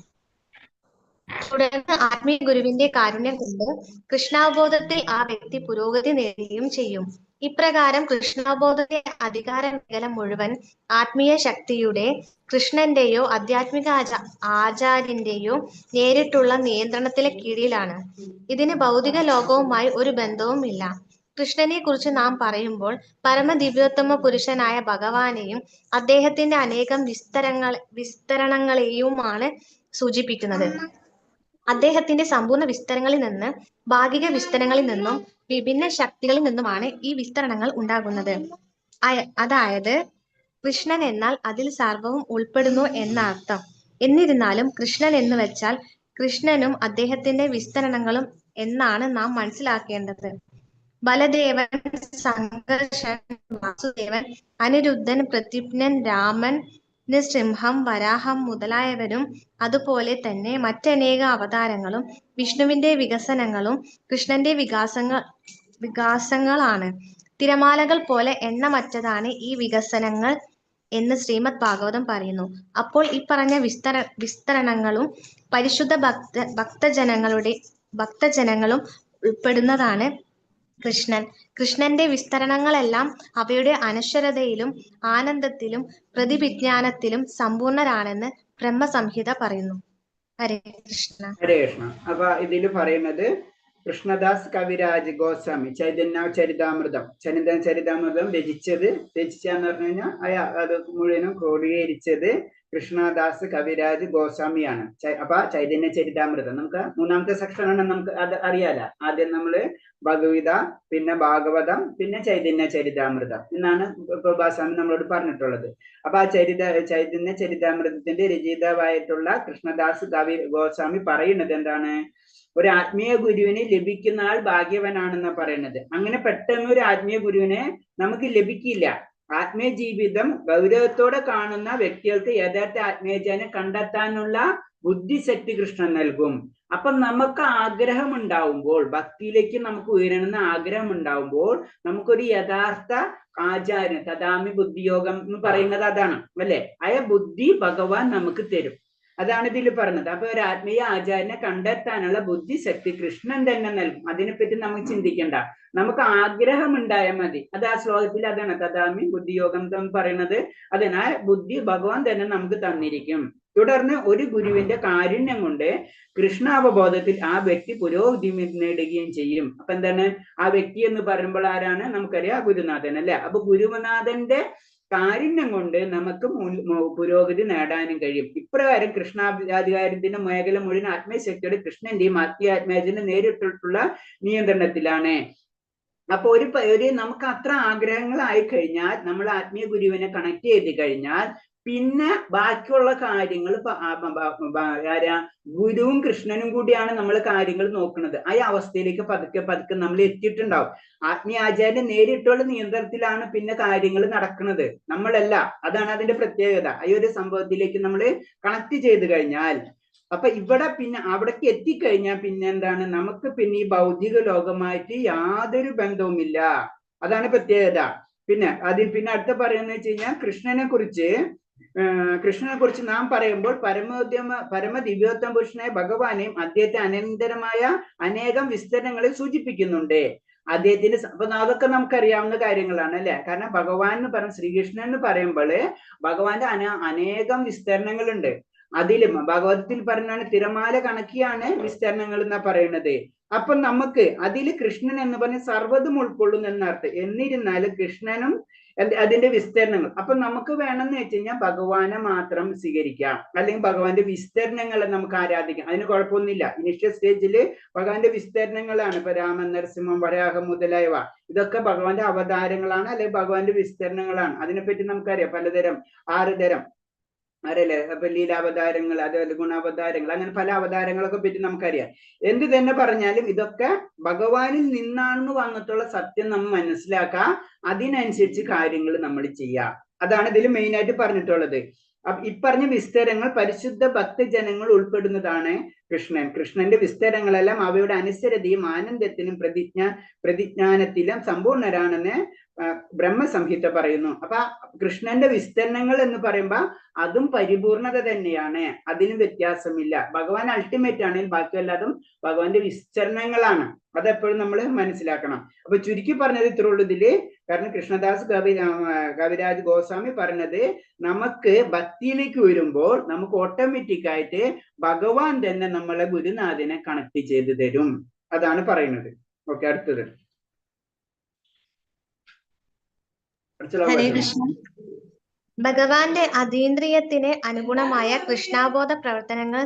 തുടർന്ന് ആത്മീയ ഗുരുവിന്റെ കാരുണ്യം കൊണ്ട് കൃഷ്ണാവബോധത്തിൽ ആ വ്യക്തി പുരോഗതി നേടുകയും ചെയ്യും. ഇപ്രകാരം കൃഷ്ണാവബോധത്തെ അധികാര മേഖല മുഴുവൻ ആത്മീയ ശക്തിയുടെ, കൃഷ്ണന്റെയോ ആധ്യാത്മിക ആചാര്യന്റെയോ നേരിട്ടുള്ള നിയന്ത്രണത്തിലെ കീഴിലാണ്. ഇതിന് ഭൗതിക ലോകവുമായി ഒരു ബന്ധവുമില്ല. കൃഷ്ണനെ കുറിച്ച് നാം പറയുമ്പോൾ പരമദിവ്യോത്തമ പുരുഷനായ ഭഗവാനെയും അദ്ദേഹത്തിന്റെ അനേകം വിസ്തരണങ്ങളെയുമാണ് സൂചിപ്പിക്കുന്നത്. അദ്ദേഹത്തിന്റെ സമ്പൂർണ്ണ വിസ്തരങ്ങളിൽ നിന്ന്, ഭാഗിക വിസ്തരങ്ങളിൽ നിന്നും വിഭിന്ന ശക്തികളിൽ നിന്നുമാണ് ഈ വിസ്തരണങ്ങൾ ഉണ്ടാകുന്നത്. അതായത് കൃഷ്ണൻ എന്നാൽ അതിൽ സർവവും ഉൾപ്പെടുന്നു എന്ന അർത്ഥം. എന്നിരുന്നാലും കൃഷ്ണൻ എന്ന് വെച്ചാൽ കൃഷ്ണനും അദ്ദേഹത്തിന്റെ വിസ്തരണങ്ങളും എന്നാണ് നാം മനസ്സിലാക്കേണ്ടത്. ബലദേവൻ, സംഘർഷൻ, വാസുദേവൻ, അനിരുദ്ധൻ, പ്രദ്യുമ്നൻ, രാമൻ, സിംഹം, വരാഹം മുതലായവരും അതുപോലെ തന്നെ മറ്റനേക അവതാരങ്ങളും വിഷ്ണുവിന്റെ വികസനങ്ങളും കൃഷ്ണന്റെ വികാസങ്ങളാണ്. തിരമാലകൾ പോലെ എണ്ണമറ്റതാണ് ഈ വികസനങ്ങൾ എന്ന് ശ്രീമദ് ഭാഗവതം പറയുന്നു. അപ്പോൾ ഈ പറഞ്ഞ വിസ്തരണങ്ങളും പരിശുദ്ധ ഭക്തജനങ്ങളും ഉൾപ്പെടുന്നതാണ് കൃഷ്ണൻ. കൃഷ്ണന്റെ വിസ്തരണങ്ങളെല്ലാം അവയുടെ അനശ്വരതയിലും ആനന്ദത്തിലും പ്രതിവിജ്ഞാനത്തിലും സമ്പൂർണരാണെന്ന് ബ്രഹ്മസംഹിത പറയുന്നു. ഹരേ കൃഷ്ണ. ഹരേ കൃഷ്ണ. അപ്പൊ ഇതിൽ പറയുന്നത് കൃഷ്ണദാസ് കവിരാജ് ഗോസ്വാമി ചൈതന്യ ചരിതാമൃതം രചിച്ചെന്ന് പറഞ്ഞു കഴിഞ്ഞാൽ അത് മുഴുവനും ക്രോഡീകരിച്ചത് കൃഷ്ണദാസ് കവിരാജ് ഗോസ്വാമിയാണ്. അപ്പൊ ചൈതന്യ ചരിതാമൃതം നമുക്ക് മൂന്നാമത്തെ സെക്ഷനാണ്. നമുക്ക് അത് അറിയാലോ. ആദ്യം നമ്മള് ഭഗവത, പിന്നെ ഭാഗവതം, പിന്നെ ചൈതന്യ ചരിതാമൃതം എന്നാണ് പ്രഭാസ്വാമി നമ്മളോട് പറഞ്ഞിട്ടുള്ളത്. അപ്പൊ ആ ചൈതന്യ ചരിതാമൃതത്തിന്റെ രചയിതാവായിട്ടുള്ള കൃഷ്ണദാസ് കവി ഗോസ്വാമി പറയുന്നത് എന്താണ്? ഒരു ആത്മീയ ഗുരുവിനെ ലഭിക്കുന്ന ആൾ ഭാഗ്യവനാണെന്ന് പറയുന്നത്. അങ്ങനെ പെട്ടെന്ന് ഒരു ആത്മീയ ഗുരുവിനെ നമുക്ക് ലഭിക്കില്ല. ആത്മീയ ജീവിതം ഗൗരവത്തോടെ കാണുന്ന വ്യക്തികൾക്ക് യഥാർത്ഥ ആത്മീയജനെ കണ്ടെത്താനുള്ള ബുദ്ധിശക്തി കൃഷ്ണൻ നൽകും. അപ്പൊ നമുക്ക് ആഗ്രഹം ഉണ്ടാവുമ്പോൾ, ഭക്തിയിലേക്ക് നമുക്ക് ഉയരണമെന്ന ആഗ്രഹം ഉണ്ടാവുമ്പോൾ, നമുക്കൊരു യഥാർത്ഥ ആചാര്യൻ, തഥാമി ബുദ്ധിയോഗം എന്ന് പറയുന്നത് അതാണ് അല്ലെ. അയ ബുദ്ധി ഭഗവാൻ നമുക്ക് തരും. അതാണ് ഇതിൽ പറഞ്ഞത്. അപ്പൊ ഒരു ആത്മീയ ആചാര്യനെ കണ്ടെത്താനുള്ള ബുദ്ധിശക്തി കൃഷ്ണൻ തന്നെ നൽകും. അതിനെപ്പറ്റി നമുക്ക് ചിന്തിക്കണ്ട, നമുക്ക് ആഗ്രഹം ഉണ്ടായാൽ മതി. അത് ആ ശ്ലോകത്തിൽ അതാണ് തഥാമി ബുദ്ധിയോഗം എന്ന് പറയുന്നത്. അതിനാൽ ബുദ്ധി ഭഗവാൻ തന്നെ നമുക്ക് തന്നിരിക്കും. തുടർന്ന് ഒരു ഗുരുവിന്റെ കാരുണ്യം കൊണ്ട് കൃഷ്ണാവബോധത്തിൽ ആ വ്യക്തി പുരോഗതി നേടുകയും ചെയ്യും. അപ്പൊ എന്താണ് ആ വ്യക്തി എന്ന് പറയുമ്പോൾ ആരാണ്? നമുക്കറിയാം, ഗുരുനാഥൻ അല്ലെ. അപ്പൊ ഗുരുനാഥന്റെ കാരുണ്യം കൊണ്ട് നമുക്ക് പുരോഗതി നേടാനും കഴിയും. ഇപ്രകാരം കൃഷ്ണാധികാരത്തിന്റെ മേഖല മുഴുവൻ ആത്മീയശക്തിയുടെ കൃഷ്ണന്റെയും ആത്മീയാത്മേജന്റെ നേരിട്ടുള്ള നിയന്ത്രണത്തിലാണ്. അപ്പൊ ഒരു നമുക്ക് അത്ര ആഗ്രഹങ്ങളായി കഴിഞ്ഞാൽ, നമ്മൾ ആത്മീയ ഗുരുവിനെ കണക്ട് ചെയ്ത് കഴിഞ്ഞാൽ, പിന്നെ ബാക്കിയുള്ള കാര്യങ്ങൾ ഗുരുവും കൃഷ്ണനും കൂടിയാണ് നമ്മൾ കാര്യങ്ങൾ നോക്കുന്നത്. ആ അവസ്ഥയിലേക്ക് പതുക്കെ നമ്മൾ എത്തിയിട്ടുണ്ടാവും. ആത്മീയ ആചാര്യന്റെ നേരിട്ടുള്ള നിയന്ത്രണത്തിലാണ് പിന്നെ കാര്യങ്ങൾ നടക്കുന്നത്, നമ്മളല്ല. അതാണ് അതിന്റെ പ്രത്യേകത. ഈ ഒരു സംഭവത്തിലേക്ക് നമ്മൾ കണക്ട് ചെയ്ത് കഴിഞ്ഞാൽ, അപ്പൊ ഇവിടെ പിന്നെ അവിടേക്ക് എത്തിക്കഴിഞ്ഞാൽ പിന്നെ എന്താണ്? നമുക്ക് പിന്നെ ഈ ഭൗതിക ലോകമായിട്ട് യാതൊരു ബന്ധവുമില്ല. അതാണ് പ്രത്യേകത. പിന്നെ അടുത്ത പറയുന്നത് വെച്ച് കഴിഞ്ഞാൽ കൃഷ്ണനെ കുറിച്ച് നാം പറയുമ്പോൾ പരമ ദിവ്യോത്തമ പുരുഷനായ ഭഗവാനെയും അദ്ദേഹത്തെ അനന്തരമായ അനേകം വിസ്തരണങ്ങളിൽ സൂചിപ്പിക്കുന്നുണ്ട്. അദ്ദേഹത്തിന്റെ അപ്പൊ അതൊക്കെ നമുക്കറിയാവുന്ന കാര്യങ്ങളാണ് അല്ലെ. കാരണം ഭഗവാൻ എന്ന് പറയുന്ന ശ്രീകൃഷ്ണൻ എന്ന് പറയുമ്പോൾ ഭഗവാന്റെ അനേകം വിസ്തരണങ്ങളുണ്ട്. അതിലും ഭഗവതത്തിൽ പറഞ്ഞാണ് തിരമാല കണക്കിയാണ് വിസ്തരണങ്ങൾ എന്നാ പറയുന്നത്. അപ്പൊ നമുക്ക് അതിൽ കൃഷ്ണൻ എന്ന് പറഞ്ഞ സർവ്വതും ഉൾക്കൊള്ളുന്നു എന്നർത്ഥം. എന്നിരുന്നാലും കൃഷ്ണനും അതിന്റെ വിസ്തരണങ്ങൾ. അപ്പൊ നമുക്ക് വേണമെന്ന് വെച്ച് കഴിഞ്ഞാൽ ഭഗവാനെ മാത്രം സ്വീകരിക്കാം, അല്ലെങ്കിൽ ഭഗവാന്റെ വിസ്തരണങ്ങളെ നമുക്ക് ആരാധിക്കാം, അതിന് കുഴപ്പമൊന്നുമില്ല. ഇനിഷ്യൽ സ്റ്റേജിൽ ഭഗവാന്റെ വിസ്തരണങ്ങളാണ്. ഇപ്പൊ രാമൻ, നരസിംഹം, വരാഹം മുതലായവ ഇതൊക്കെ ഭഗവാന്റെ അവതാരങ്ങളാണ്, അല്ലെങ്കിൽ ഭഗവാന്റെ വിസ്തരണങ്ങളാണ്. അതിനെപ്പറ്റി നമുക്കറിയാം, പലതരം 6 തരം അറിയില്ലേ, അപ്പൊ ലീലാവതാരങ്ങൾ, അതേപോലെ ഗുണാവതാരങ്ങൾ, അങ്ങനെ പല അവതാരങ്ങളൊക്കെ പറ്റി നമുക്കറിയാം. എന്ത് തന്നെ പറഞ്ഞാലും ഇതൊക്കെ ഭഗവാനിൽ നിന്നാണെന്ന് വന്നിട്ടുള്ള സത്യം നമ്മൾ മനസ്സിലാക്കുക, അതിനനുസരിച്ച് കാര്യങ്ങൾ നമ്മൾ ചെയ്യാം. അതാണ് ഇതിൽ മെയിൻ ആയിട്ട് പറഞ്ഞിട്ടുള്ളത്. ഇപ്പറഞ്ഞ വിസ്തരങ്ങൾ പരിശുദ്ധ ഭക്തജനങ്ങൾ ഉൾപ്പെടുന്നതാണ് കൃഷ്ണന്റെ വിസ്തരങ്ങളെല്ലാം അവയുടെ അനുസരതയും ആനന്ദത്തിനും പ്രതിജ്ഞാനത്തിലും സമ്പൂർണരാണെന്ന് ബ്രഹ്മസംഹിത പറയുന്നു. അപ്പൊ കൃഷ്ണന്റെ വിസ്തരണങ്ങൾ എന്ന് പറയുമ്പോ അതും പരിപൂർണത തന്നെയാണ്, അതിനും വ്യത്യാസമില്ല. ഭഗവാൻ അൾട്ടിമേറ്റ് ആണെങ്കിൽ ബാക്കിയെല്ലാതും ഭഗവാന്റെ വിസ്തരണങ്ങളാണ്. അതെപ്പോഴും നമ്മൾ മനസ്സിലാക്കണം. അപ്പൊ ചുരുക്കി പറഞ്ഞത് ഇത്രേ ഉള്ളൂ ഇതില്. കാരണം കൃഷ്ണദാസ് കവിരാജ് ഗോസ്വാമി പറഞ്ഞത്, നമുക്ക് ഭക്തിയിലേക്ക് വരുമ്പോൾ നമുക്ക് ഓട്ടോമാറ്റിക് ആയിട്ട് ഭഗവാൻ തന്നെ നമ്മളെ ഗുരുനാഥനെ കണക്ട് ചെയ്ത് തരും. അതാണ് പറയുന്നത്. ഓക്കെ, അടുത്തത്. ഹരേ കൃഷ്ണ. ഭഗവാന്റെ അതീന്ദ്രിയത്തിന് അനുഗുണമായ കൃഷ്ണാബോധ പ്രവർത്തനങ്ങൾ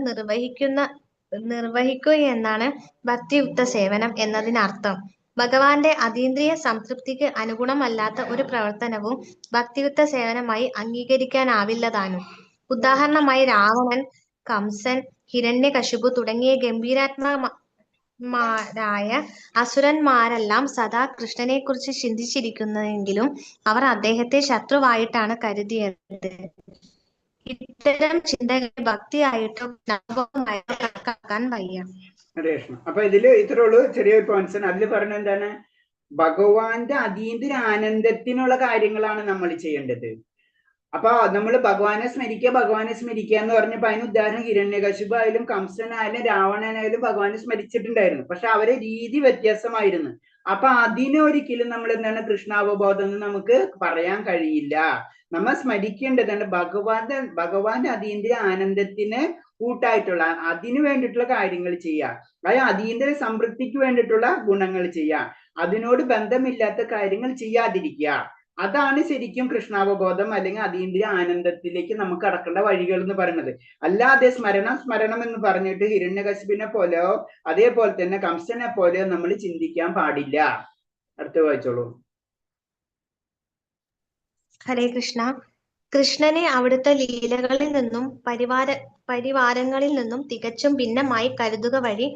നിർവഹിക്കുകയെന്നാണ് ഭക്തിയുക്ത സേവനം എന്നതിനർത്ഥം. ഭഗവാന്റെ അതീന്ദ്രിയ സംതൃപ്തിക്ക് അനുഗുണമല്ലാത്ത ഒരു പ്രവർത്തനവും ഭക്തിയുക്ത സേവനമായി അംഗീകരിക്കാനാവില്ലതാനും. ഉദാഹരണമായി രാവണൻ, കംസൻ, ഹിരണ്യകശിപു തുടങ്ങിയ ഗംഭീരാത്മകമായ അസുരന്മാരെല്ലാം സദാ കൃഷ്ണനെക്കുറിച്ച് ചിന്തിച്ചിരിക്കുന്നെങ്കിലും അവർ അദ്ദേഹത്തെ ശത്രുവായിട്ടാണ് കരുതിയത്. ഇത്തരം ചിന്തകൾ ഭക്തിയായിട്ടോ ജ്ഞാപകമായിട്ടോ കണക്കാക്കാൻ വയ്യ. അപ്പൊ ഇതില് ഇത്രേ ഉള്ളൂ, ചെറിയൊരു പോയിന്റ്സ്. അതിൽ പറഞ്ഞ എന്താണ്, ഭഗവാന്റെ അതീന്ദ്ര ആനന്ദത്തിനുള്ള കാര്യങ്ങളാണ് നമ്മൾ ചെയ്യേണ്ടത്. അപ്പൊ നമ്മൾ ഭഗവാനെ സ്മരിക്കുക എന്ന് പറഞ്ഞപ്പോ അതിന് ഉദാഹരണം ഹിരണ്യകശിപു ആയാലും കംസനായാലും രാവണനായാലും ഭഗവാനെ സ്മരിച്ചിട്ടുണ്ടായിരുന്നു. പക്ഷെ അവരെ രീതി വ്യത്യാസമായിരുന്നു. അപ്പൊ അതിനൊരിക്കലും നമ്മൾ എന്താണ് കൃഷ്ണാവബോധം എന്ന് നമുക്ക് പറയാൻ കഴിയില്ല. നമ്മൾ സ്മരിക്കേണ്ടതാണ് ഭഗവാന്റെ അതീന്ദ്ര ആനന്ദത്തിന് കൂട്ടായിട്ടുള്ള, അതിനു വേണ്ടിയിട്ടുള്ള കാര്യങ്ങൾ ചെയ്യുക. അതായത് അതീന്ദ്ര സംതൃപ്തിക്ക് വേണ്ടിയിട്ടുള്ള ഗുണങ്ങൾ ചെയ്യുക, അതിനോട് ബന്ധമില്ലാത്ത കാര്യങ്ങൾ ചെയ്യാതിരിക്കുക. അതാണ് ശരിക്കും കൃഷ്ണാവബോധം അല്ലെങ്കിൽ അതീന്ദ്രിയ ആനന്ദത്തിലേക്ക് നമുക്ക് കടക്കേണ്ട വഴികൾ എന്ന് പറയുന്നത്. അല്ലാതെ സ്മരണം എന്ന് പറഞ്ഞിട്ട് ഹിരണ്യകശിപിനെ പോലെയോ അതേപോലെ തന്നെ കംസനെ പോലെയോ നമ്മൾ ചിന്തിക്കാൻ പാടില്ല. അടുത്ത വായിച്ചോളൂ. ഹരേ കൃഷ്ണ. കൃഷ്ണനെ അവിടുത്തെ ലീലകളിൽ നിന്നും പരിവാരങ്ങളിൽ നിന്നും തികച്ചും ഭിന്നമായി കരുതുക വഴി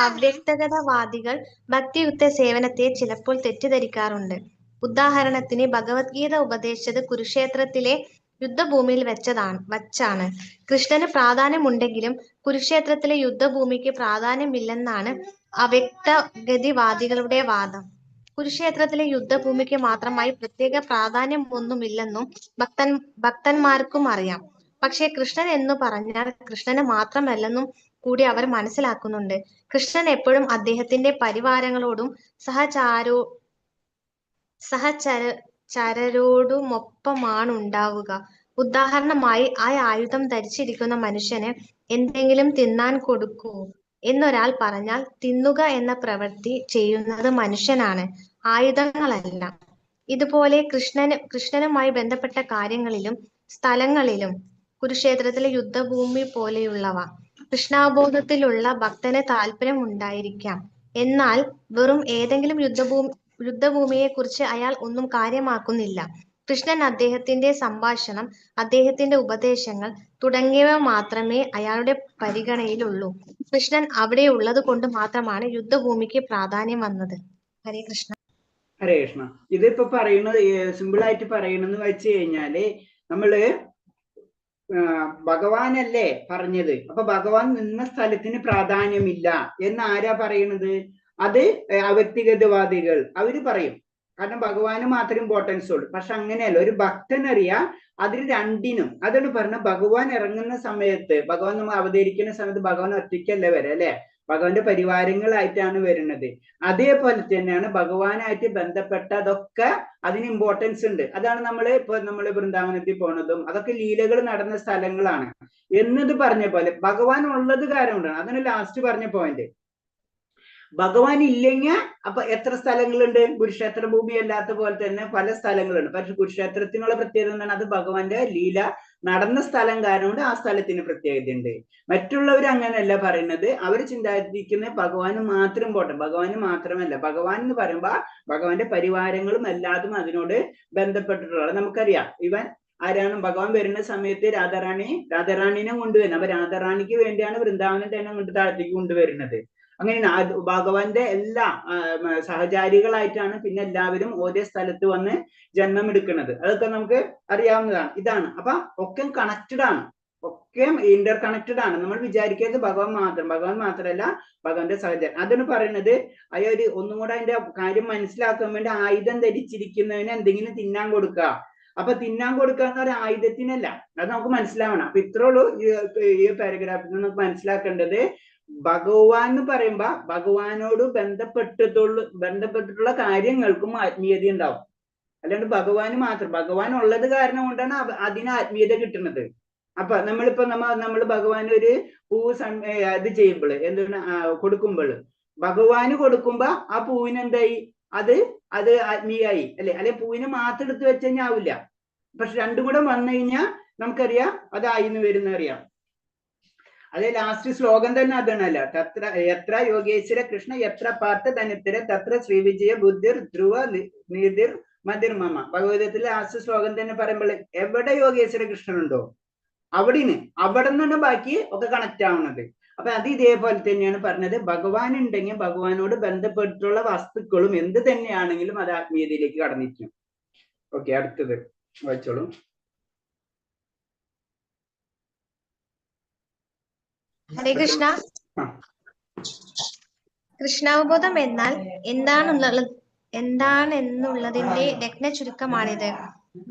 അവ്യക്തഗതവാദികൾ ഭക്തിയുക്ത സേവനത്തെ ചിലപ്പോൾ തെറ്റിദ്ധരിക്കാറുണ്ട്. ഉദാഹരണത്തിന് ഭഗവത്ഗീത ഉപദേശിച്ചത് കുരുക്ഷേത്രത്തിലെ യുദ്ധഭൂമിയിൽ വച്ചാണ്. കൃഷ്ണന് പ്രാധാന്യമുണ്ടെങ്കിലും കുരുക്ഷേത്രത്തിലെ യുദ്ധഭൂമിക്ക് പ്രാധാന്യമില്ലെന്നാണ് അവ്യക്തഗതിവാദികളുടെ വാദം. കുരുക്ഷേത്രത്തിലെ യുദ്ധഭൂമിക്ക് മാത്രമായി പ്രത്യേക പ്രാധാന്യമൊന്നുമില്ലെന്നും ഭക്തന്മാർക്കും അറിയാം. പക്ഷേ കൃഷ്ണൻ എന്ന് പറഞ്ഞാൽ കൃഷ്ണന് മാത്രമല്ലെന്നും കൂടി അവർ മനസ്സിലാക്കുന്നുണ്ട്. കൃഷ്ണൻ എപ്പോഴും അദ്ദേഹത്തിന്റെ പരിവാരങ്ങളോടും സഹചരരോടുമൊപ്പമാണുണ്ടാവുക. ഉദാഹരണമായി, ആ ആയുധം ധരിച്ചിരിക്കുന്ന മനുഷ്യന് എന്തെങ്കിലും തിന്നാൻ കൊടുക്കൂ എന്നൊരാൾ പറഞ്ഞാൽ തിന്നുക എന്ന പ്രവൃത്തി ചെയ്യുന്നത് മനുഷ്യനാണ്, ആയുധങ്ങളല്ല. ഇതുപോലെ കൃഷ്ണനുമായി ബന്ധപ്പെട്ട കാര്യങ്ങളിലും സ്ഥലങ്ങളിലും, കുരുക്ഷേത്രത്തിലെ യുദ്ധഭൂമി പോലെയുള്ളവ, കൃഷ്ണാബോധത്തിലുള്ള ഭക്തന് താല്പര്യം ഉണ്ടായിരിക്കാം. എന്നാൽ വെറും ഏതെങ്കിലും യുദ്ധഭൂമിയെ കുറിച്ച് അയാൾ ഒന്നും കാര്യമാക്കുന്നില്ല. കൃഷ്ണൻ, അദ്ദേഹത്തിന്റെ സംഭാഷണം, അദ്ദേഹത്തിന്റെ ഉപദേശങ്ങൾ തുടങ്ങിയവ മാത്രമേ അയാളുടെ പരിഗണനയിലുള്ളൂ. കൃഷ്ണൻ അവിടെ ഉള്ളത് കൊണ്ട് മാത്രമാണ് യുദ്ധഭൂമിക്ക് പ്രാധാന്യം വന്നത്. ഹരേ കൃഷ്ണ. ഹരേ കൃഷ്ണ. ഇതിപ്പോ പറയുന്നത് സിമ്പിൾ ആയിട്ട് പറയണെന്ന് വെച്ച് കഴിഞ്ഞാല്, നമ്മള് ഭഗവാനല്ലേ പറഞ്ഞത്. അപ്പൊ ഭഗവാൻ നിന്ന സ്ഥലത്തിന് പ്രാധാന്യമില്ല എന്ന് ആരാ പറയണത്? അത് അവ്യക്തിഗതവാദികൾ അവര് പറയും. കാരണം ഭഗവാന് മാത്രം ഇമ്പോർട്ടൻസ് ഉള്ളൂ. പക്ഷെ അങ്ങനെയല്ല, ഒരു ഭക്തനറിയാം അതിന് രണ്ടിനും. അതാണ് പറഞ്ഞ ഭഗവാൻ ഇറങ്ങുന്ന സമയത്ത്, ഭഗവാൻ നമ്മൾ അവതരിക്കുന്ന സമയത്ത് ഭഗവാൻ ഒറ്റയ്ക്കല്ല വരെ, അല്ലെ, ഭഗവാന്റെ പരിവാരങ്ങളായിട്ടാണ് വരുന്നത്. അതേപോലെ തന്നെയാണ് ഭഗവാനായിട്ട് ബന്ധപ്പെട്ടതൊക്കെ അതിന് ഇമ്പോർട്ടൻസ് ഉണ്ട്. അതാണ് ഇപ്പൊ നമ്മള് വൃന്ദാവനത്തിൽ പോണതും അതൊക്കെ ലീലകൾ നടന്ന സ്ഥലങ്ങളാണ് എന്നത് പറഞ്ഞ പോലെ ഭഗവാൻ ഉള്ളത് കാരണം കൊണ്ടാണ്. അതാണ് ലാസ്റ്റ് പറഞ്ഞ പോയിന്റ്. ഭഗവാൻ ഇല്ലെങ്കിൽ അപ്പൊ എത്ര സ്ഥലങ്ങളുണ്ട്? കുരുക്ഷേത്ര ഭൂമി അല്ലാത്ത പോലെ തന്നെ പല സ്ഥലങ്ങളുണ്ട്. പക്ഷെ കുരുക്ഷേത്രത്തിനുള്ള പ്രത്യേകത എന്താണ്? അത് ഭഗവാന്റെ ലീല നടന്ന സ്ഥലം കാരണം കൊണ്ട് ആ സ്ഥലത്തിന് പ്രത്യേകതയുണ്ട്. മറ്റുള്ളവർ അങ്ങനെയല്ല പറയുന്നത്. അവർ ചിന്തിക്കുന്നത് ഭഗവാന് മാത്രം പോട്ടെ, ഭഗവാന് മാത്രമല്ല. ഭഗവാൻ എന്ന് പറയുമ്പോ ഭഗവാന്റെ പരിവാരങ്ങളും എല്ലാതും അതിനോട് ബന്ധപ്പെട്ടിട്ടുള്ളത് നമുക്കറിയാം. ഇവൻ ആരാണ്? ഭഗവാൻ വരുന്ന സമയത്ത് രാധാറാണിനെ കൊണ്ടുവരുന്നത്. അപ്പൊ രാധാറാണിക്ക് വേണ്ടിയാണ് വൃന്ദാവനം തന്നെ കൊണ്ട് താഴത്തേക്ക് കൊണ്ടുവരുന്നത്. അങ്ങനെ ഭഗവാന്റെ എല്ലാ സഹചാരികളായിട്ടാണ് പിന്നെ എല്ലാവരും ഓരോ സ്ഥലത്ത് വന്ന് ജന്മം എടുക്കുന്നത്. അതൊക്കെ നമുക്ക് അറിയാവുന്നതാണ്. ഇതാണ്. അപ്പൊ ഒക്കെ കണക്റ്റഡ് ആണ്, ഒക്കെ ഇന്റർ കണക്റ്റഡ് ആണ്. നമ്മൾ വിചാരിക്കുന്നത് ഭഗവാൻ മാത്രമല്ല, ഭഗവാന്റെ സഹചാരം. അതാണ് പറയുന്നത്. അയ്യൊരു ഒന്നും കൂടെ അതിന്റെ കാര്യം മനസ്സിലാക്കാൻ വേണ്ടി ആയുധം ധരിച്ചിരിക്കുന്നതിന് എന്തെങ്കിലും തിന്നാൻ കൊടുക്കുക. അപ്പൊ തിന്നാൻ കൊടുക്കുക എന്ന് പറയുന്ന ആയുധത്തിനല്ല. അത് നമുക്ക് മനസ്സിലാവണം. അപ്പൊ ഇത്രേ ഉള്ളൂ ഈ പാരഗ്രാഫിൽ നിന്ന് നമുക്ക് മനസ്സിലാക്കേണ്ടത്. ഭഗവാൻ എന്ന് പറയുമ്പോ ഭഗവാനോട് ബന്ധപ്പെട്ടിട്ടുള്ള കാര്യങ്ങൾക്കും ആത്മീയത ഉണ്ടാവും. അല്ലാണ്ട് ഭഗവാന് മാത്രം, ഭഗവാൻ ഉള്ളത് കാരണം കൊണ്ടാണ് അതിന് ആത്മീയത കിട്ടുന്നത്. അപ്പൊ നമ്മളിപ്പോ നമ്മൾ ഭഗവാൻ ഒരു പൂവ് ഇത് ചെയ്യുമ്പോൾ എന്താണ് കൊടുക്കുമ്പോൾ, ഭഗവാന് കൊടുക്കുമ്പോ ആ പൂവിന് എന്തായി? അത് ആത്മീയായി അല്ലെ പൂവിനെ മാത്രം എടുത്ത് വെച്ച് കഴിഞ്ഞാൽ ആവില്ല. പക്ഷെ രണ്ടും കൂടെ വന്നു കഴിഞ്ഞാൽ നമുക്കറിയാം അതായിന്ന് വരുന്ന അറിയാം. അതെ, ലാസ്റ്റ് ശ്ലോകം തന്നെ അതാണല്ല. എത്ര യോഗേശ്വര കൃഷ്ണ എത്ര പാർത്ഥ ധനിത്തിര തത്ര ശ്രീവിജയ ബുദ്ധിർ ധ്രുവ നീതിർ മതിർ മമ. ഭഗവതത്തിലെ ലാസ്റ്റ് ശ്ലോകം തന്നെ പറയുമ്പോൾ എവിടെ യോഗേശ്വര കൃഷ്ണനുണ്ടോ അവിടെ നിന്നാണ് ബാക്കി ഒക്കെ കണക്ട് ആവുന്നത്. അപ്പൊ അത് ഇതേപോലെ തന്നെയാണ് പറഞ്ഞത്. ഭഗവാൻ ഉണ്ടെങ്കിൽ ഭഗവാനോട് ബന്ധപ്പെട്ടിട്ടുള്ള വസ്തുക്കളും എന്ത് തന്നെയാണെങ്കിലും അത് ആത്മീയതയിലേക്ക് കടന്നിരിക്കും. ഓക്കെ, അടുത്തത് വായിച്ചോളൂ. ഹരേ കൃഷ്ണ. കൃഷ്ണാവബോധം എന്നാൽ എന്താണെന്നുള്ളതിന്റെ രത്ന ചുരുക്കമാണിത്.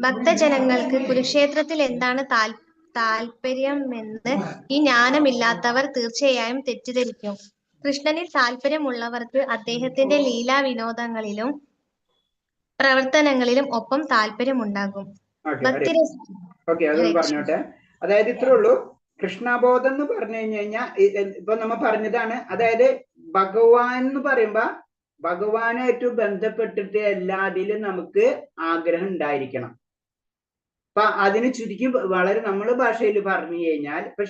ഭക്തജനങ്ങൾക്ക് കുരുക്ഷേത്രത്തിൽ എന്താണ് താല്പര്യമെന്ന് ഈ ജ്ഞാനമില്ലാത്തവർ തീർച്ചയായും തെറ്റിദ്ധരിക്കും. കൃഷ്ണനിൽ താല്പര്യമുള്ളവർക്ക് അദ്ദേഹത്തിന്റെ ലീലാ വിനോദങ്ങളിലും പ്രവർത്തനങ്ങളിലും ഒപ്പം താല്പര്യമുണ്ടാകും. പറഞ്ഞോട്ടെ. അതായത് ഇത്രേ ഉള്ളൂ. കൃഷ്ണബോധം എന്ന് പറഞ്ഞു കഴിഞ്ഞാൽ ഇപ്പൊ നമ്മ പറഞ്ഞതാണ്. അതായത് ഭഗവാൻ എന്ന് പറയുമ്പോ ഭഗവാനായിട്ട് ബന്ധപ്പെട്ടിട്ട് എല്ലാതിലും നമുക്ക് ആഗ്രഹം ഉണ്ടായിരിക്കണം. അപ്പൊ അതിന് ചുരുക്കി വളരെ നമ്മളെ ഭാഷയിൽ പറഞ്ഞു കഴിഞ്ഞാൽ, ഇപ്പൊ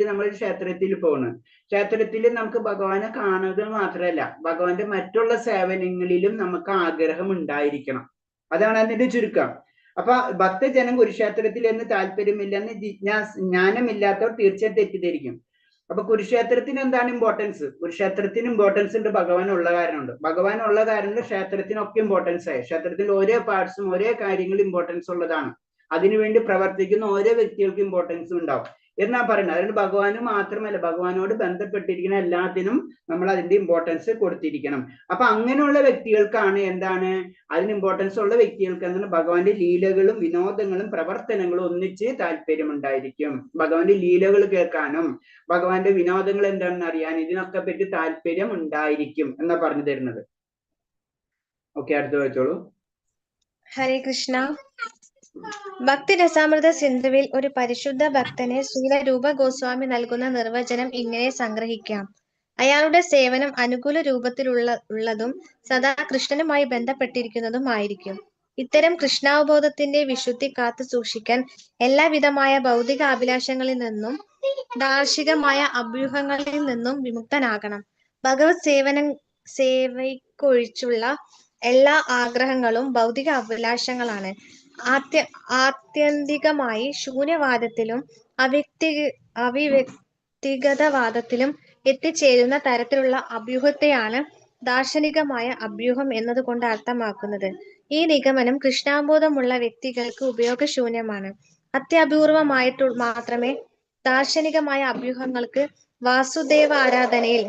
നമ്മൾ ക്ഷേത്രത്തിൽ പോണ്, ക്ഷേത്രത്തിൽ നമുക്ക് ഭഗവാനെ കാണുന്നത് മാത്രമല്ല, ഭഗവാന്റെ മറ്റുള്ള സേവനങ്ങളിലും നമുക്ക് ആഗ്രഹം ഉണ്ടായിരിക്കണം. അതാണ് അതിന്റെ ചുരുക്കം. അപ്പൊ ഭക്തജനം കുരുക്ഷേത്രത്തിൽ എന്ന് താല്പര്യമില്ലെന്ന് ജ്ഞാനമില്ലാത്തവർ തീർച്ചയായും തെറ്റിദ്ധരിക്കും. അപ്പൊ കുരുക്ഷേത്രത്തിന് എന്താണ് ഇമ്പോർട്ടൻസ്? കുരുക്ഷേത്രത്തിന് ഇമ്പോർട്ടൻസ് ഉണ്ട് ഭഗവാൻ ഉള്ള കാരണമുണ്ട്. ഭഗവാൻ ഉള്ള കാരണം ക്ഷേത്രത്തിനൊക്കെ ഇമ്പോർട്ടൻസ് ആയി. ക്ഷേത്രത്തിൽ ഓരോ പാർട്സും ഓരോ കാര്യങ്ങളും ഇമ്പോർട്ടൻസ് ഉള്ളതാണ്. അതിനുവേണ്ടി പ്രവർത്തിക്കുന്ന ഓരോ വ്യക്തികൾക്കും ഇമ്പോർട്ടൻസും ഉണ്ടാവും എന്നാ പറയുന്നത്. അതുകൊണ്ട് ഭഗവാന് മാത്രമല്ല, ഭഗവാനോട് ബന്ധപ്പെട്ടിരിക്കുന്ന എല്ലാത്തിനും നമ്മൾ അതിന്റെ ഇമ്പോർട്ടൻസ് കൊടുത്തിരിക്കണം. അപ്പൊ അങ്ങനെയുള്ള വ്യക്തികൾക്കാണ് എന്താണ് അതിന് ഇമ്പോർട്ടൻസ് ഉള്ള വ്യക്തികൾക്ക് എന്താണ് ഭഗവാന്റെ ലീലകളും വിനോദങ്ങളും പ്രവർത്തനങ്ങളും ഒന്നിച്ച് താല്പര്യമുണ്ടായിരിക്കും. ഭഗവാന്റെ ലീലകൾ കേൾക്കാനും ഭഗവാന്റെ വിനോദങ്ങൾ എന്താണെന്ന് അറിയാൻ ഇതിനൊക്കെ പറ്റി താല്പര്യം ഉണ്ടായിരിക്കും എന്നാ പറഞ്ഞു തരുന്നത്. ഓക്കെ, അടുത്ത വെച്ചോളൂ. ഹരേ കൃഷ്ണ. ഭക്തിരസാമൃത സിന്ധുവിൽ ഒരു പരിശുദ്ധ ഭക്തനെ ശ്രീല രൂപ ഗോസ്വാമി നൽകുന്ന നിർവചനം ഇങ്ങനെ സംഗ്രഹിക്കാം. അയാളുടെ സേവനം അനുകൂല രൂപത്തിലുള്ളതും സദാ കൃഷ്ണനുമായി ബന്ധപ്പെട്ടിരിക്കുന്നതുമായിരിക്കും. ഇത്തരം കൃഷ്ണാവബോധത്തിന്റെ വിശുദ്ധി കാത്തു സൂക്ഷിക്കാൻ എല്ലാവിധമായ ഭൗതിക അഭിലാഷങ്ങളിൽ നിന്നും ദാർശികമായ അഭ്യൂഹങ്ങളിൽ നിന്നും വിമുക്തനാകണം. ഭഗവത് സേവയ്ക്കൊഴിച്ചുള്ള എല്ലാ ആഗ്രഹങ്ങളും ഭൗതിക അഭിലാഷങ്ങളാണ്. ആത്യന്തികമായി ശൂന്യവാദത്തിലും അവിവ്യക്തിഗതവാദത്തിലും എത്തിച്ചേരുന്ന തരത്തിലുള്ള അഭ്യൂഹത്തെയാണ് ദാർശനികമായ അഭ്യൂഹം എന്നതുകൊണ്ട് അർത്ഥമാക്കുന്നത്. ഈ നിഗമനം കൃഷ്ണാബോധമുള്ള വ്യക്തികൾക്ക് ഉപയോഗശൂന്യമാണ്. അത്യപൂർവമായിട്ടു മാത്രമേ ദാർശനികമായ അഭ്യൂഹങ്ങൾക്ക് വാസുദേവ ആരാധനയിൽ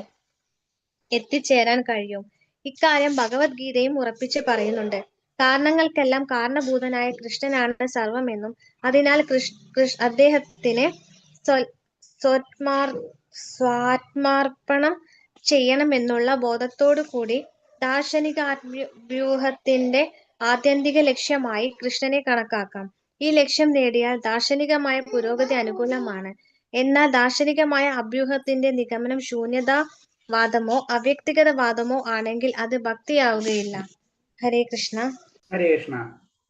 എത്തിച്ചേരാൻ കഴിയും. ഇക്കാര്യം ഭഗവത്ഗീതയും ഉറപ്പിച്ച് പറയുന്നുണ്ട്. കാരണങ്ങൾക്കെല്ലാം കാരണഭൂതനായ കൃഷ്ണനാണ് സർവമെന്നും അതിനാൽ അദ്ദേഹത്തിന് സ്വാത്മാർപ്പണം ചെയ്യണമെന്നുള്ള ബോധത്തോടുകൂടി ദാർശനികാഭ്യൂഹത്തിന്റെ ആത്യന്തിക ലക്ഷ്യമായി കൃഷ്ണനെ കണക്കാക്കാം. ഈ ലക്ഷ്യം നേടിയാൽ ദാർശനികമായ പുരോഗതി അനുകൂലമാണ്. എന്നാൽ ദാർശനികമായ അഭ്യൂഹത്തിന്റെ നിഗമനം ശൂന്യത വാദമോ അവ്യക്തിഗത വാദമോ ആണെങ്കിൽ അത് ഭക്തിയാവുകയില്ല. ഹരേ കൃഷ്ണ. ഹരേ കൃഷ്ണ.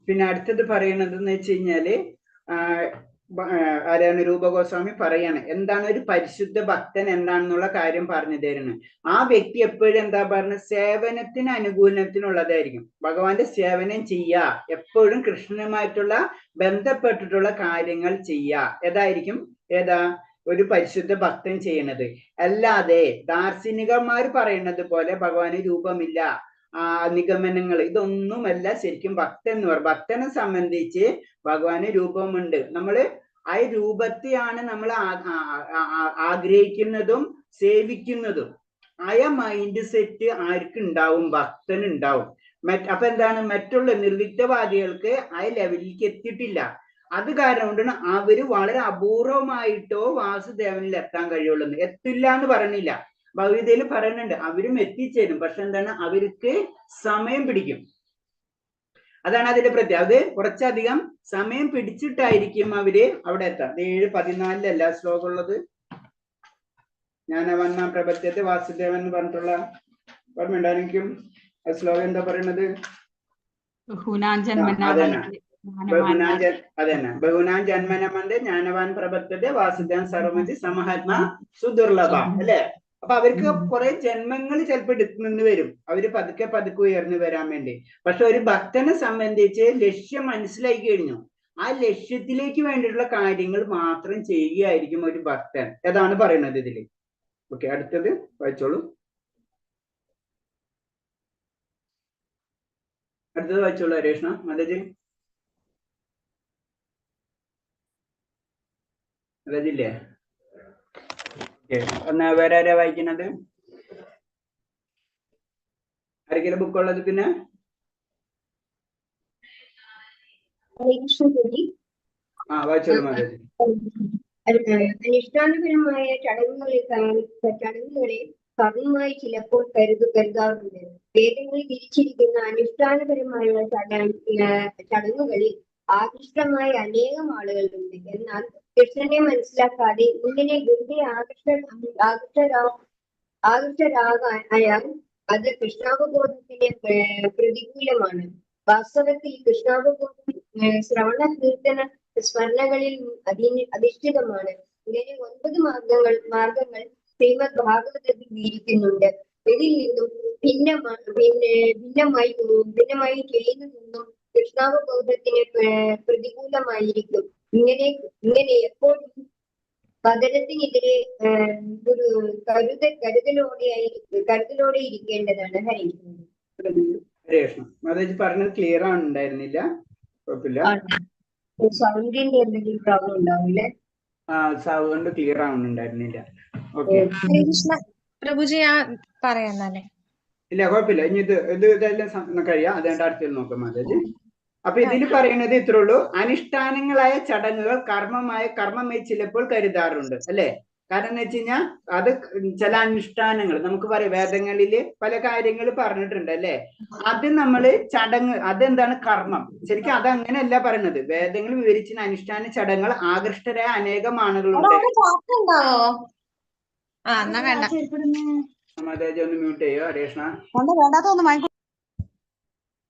പിന്നെ അടുത്തത് പറയണത് എന്ന് വെച്ച് കഴിഞ്ഞാല് ആരാണ് രൂപഗോസ്വാമി പറയാണ് എന്താണ് ഒരു പരിശുദ്ധ ഭക്തൻ എന്താണെന്നുള്ള കാര്യം പറഞ്ഞു തരുന്നത്. ആ വ്യക്തി എപ്പോഴും എന്താ പറഞ്ഞ സേവനത്തിന് അനുകൂലത്തിനുള്ളതായിരിക്കും. ഭഗവാന്റെ സേവനം ചെയ്യുക, എപ്പോഴും കൃഷ്ണനുമായിട്ടുള്ള ബന്ധപ്പെട്ടിട്ടുള്ള കാര്യങ്ങൾ ചെയ്യുക. ഏതായിരിക്കും ഒരു പരിശുദ്ധ ഭക്തൻ ചെയ്യണത്. അല്ലാതെ ദാർശനികന്മാർ പറയുന്നത് പോലെ ഭഗവാന് രൂപമില്ല, നിഗമനങ്ങൾ, ഇതൊന്നുമല്ല ശരിക്കും ഭക്തൻ എന്ന് പറയും. ഭക്തനെ സംബന്ധിച്ച് ഭഗവാന് രൂപമുണ്ട്. നമ്മള് ആ രൂപത്തെയാണ് നമ്മൾ ആഗ്രഹിക്കുന്നതും സേവിക്കുന്നതും. ആയ മൈൻഡ് സെറ്റ് ആർക്കുണ്ടാവും? ഭക്തനുണ്ടാവും. അപ്പൊ എന്താണ്, മറ്റുള്ള നിർവിഘ്നവാദികൾക്ക് ആ ലെവലിലേക്ക് എത്തിയിട്ടില്ല. അത് കാരണം കൊണ്ടാണ് അവര് വളരെ അപൂർവമായിട്ടോ വാസുദേവനിൽ എത്താൻ കഴിയുള്ളൂ. എത്തില്ല എന്ന് പറയണില്ല, ഭഗവത്ഗീതയിൽ പറയുന്നുണ്ട് അവരും എത്തിച്ചേരും. പക്ഷെ എന്താണ്, അവർക്ക് സമയം പിടിക്കും. അതാണ് അതിന്റെ പ്രത്യേകത. അത് കുറച്ചധികം സമയം പിടിച്ചിട്ടായിരിക്കും അവര് അവിടെ എത്താം. 7:14 ശ്ലോകം ഉള്ളത്. ജ്ഞാനവാൻ പ്രപദ്യത്തെ വാസുദേവൻ എന്ന് പറഞ്ഞിട്ടുള്ള ഓർമ്മയുണ്ടായിരിക്കും. ആ ശ്ലോകം എന്താ പറയണത്? ബഹുനാൻ ജന്മനമന്റെ ജ്ഞാനവാൻ പ്രപദ്യത്തെ വാസുദേവൻ സർവമതി സമഹാത്മാ സുദുർലഭ അല്ലെ. അപ്പൊ അവർക്ക് കുറെ ജന്മങ്ങൾ ചിലപ്പോൾ എടുത്തുനിന്ന് വരും, അവര് പതുക്കെ പതുക്കെ ഉയർന്നു വരാൻ വേണ്ടി. പക്ഷെ ഒരു ഭക്തനെ സംബന്ധിച്ച് ലക്ഷ്യം മനസ്സിലാക്കി കഴിഞ്ഞു, ആ ലക്ഷ്യത്തിലേക്ക് വേണ്ടിയിട്ടുള്ള കാര്യങ്ങൾ മാത്രം ചെയ്യുകയായിരിക്കും ഒരു ഭക്തൻ. ഏതാണ് പറയുന്നത് ഇതില്. ഓക്കെ, അടുത്തത് വായിച്ചോളൂ. അടുത്തത് വായിച്ചോളൂ ഹരേഷ്ണ മതജി. മതജില്ലേ? ഒന്ന് വേറെ ആരാ വായിക്കുന്നത്? ആരെങ്കിലും ബുക്കുള്ളത്? പിന്നെ വായിച്ചോളൂ മതജി. അനുഷ്ഠാനപരമായ ചടങ്ങുകളെ കർമ്മമായി ചിലപ്പോൾ കരുതാറുണ്ട്. വേദങ്ങളിൽ വിരിച്ചിരിക്കുന്ന അനുഷ്ഠാനപരമായ ചടങ്ങുകളിൽ ആകൃഷ്ടമായ അനേകം ആളുകളുണ്ട്. എന്നാൽ കൃഷ്ണനെ മനസ്സിലാക്കാതെ ഇങ്ങനെ വെറുതെ ആകൃഷ്ടരാകാൻ അത് കൃഷ്ണാവബോധത്തിന് പ്രതികൂലമാണ്. വാസ്തവത്തിൽ കൃഷ്ണാവബോധം ശ്രവണ കീർത്തന സ്മരണകളിൽ അധിഷ്ഠിതമാണ്. ഇങ്ങനെ 9 മാർഗങ്ങൾ ശ്രീമദ് ഭാഗവതത്തിൽ വിവരിക്കുന്നുണ്ട്. ഇതിൽ നിന്നും ഭിന്നമായി ചെയ്യുന്നതൊന്നും കൃഷ്ണാവബോധത്തിന് പ്രതികൂലമായിരിക്കും. ഇങ്ങനെ എപ്പോഴും പതനത്തിനെതിരെ ഒരു കരുതലോടെ ഇരിക്കേണ്ടതാണ്. ഹരേഷ്ണ മാതാജി പറഞ്ഞത് ക്ലിയർ ആണുണ്ടായിരുന്നില്ല, കുഴപ്പമില്ല. സൗണ്ടിന്റെ എന്തെങ്കിലും പ്രോബ്ലം ഉണ്ടാവില്ലേ? സൗണ്ട് ക്ലിയർ ആവുന്നുണ്ടായിരുന്നില്ല. ഓക്കെ പ്രഭുജി പറയാന്നല്ലേ? ഇല്ല കുഴപ്പമില്ല. ഇനി ഇതെല്ലാം കഴിയാം, അതുകൊണ്ട് അടുത്തത് നോക്കാം മാതാജി. അപ്പൊ ഇതിൽ പറയുന്നത് ഇത്രേ ഉള്ളൂ. അനുഷ്ഠാനങ്ങളായ ചടങ്ങുകൾ കർമ്മമായി ചിലപ്പോൾ കരുതാറുണ്ട് അല്ലെ. കാരണം എന്ന് വെച്ച് കഴിഞ്ഞാൽ അത് ചില അനുഷ്ഠാനങ്ങൾ നമുക്ക് പറയാം, വേദങ്ങളില് പല കാര്യങ്ങൾ പറഞ്ഞിട്ടുണ്ട് അല്ലെ. അത് നമ്മള് ചടങ്ങ്, അതെന്താണ് കർമ്മം. ശരിക്കും അത് അങ്ങനെയല്ല പറയുന്നത്. വേദങ്ങൾ വിവരിച്ച അനുഷ്ഠാന ചടങ്ങുകൾ ആകൃഷ്ടരായ അനേകം ആളുകളുണ്ട്. മാതാജി ഒന്ന് മ്യൂട്ട് ചെയ്യോ ഹരേഷ്ണ?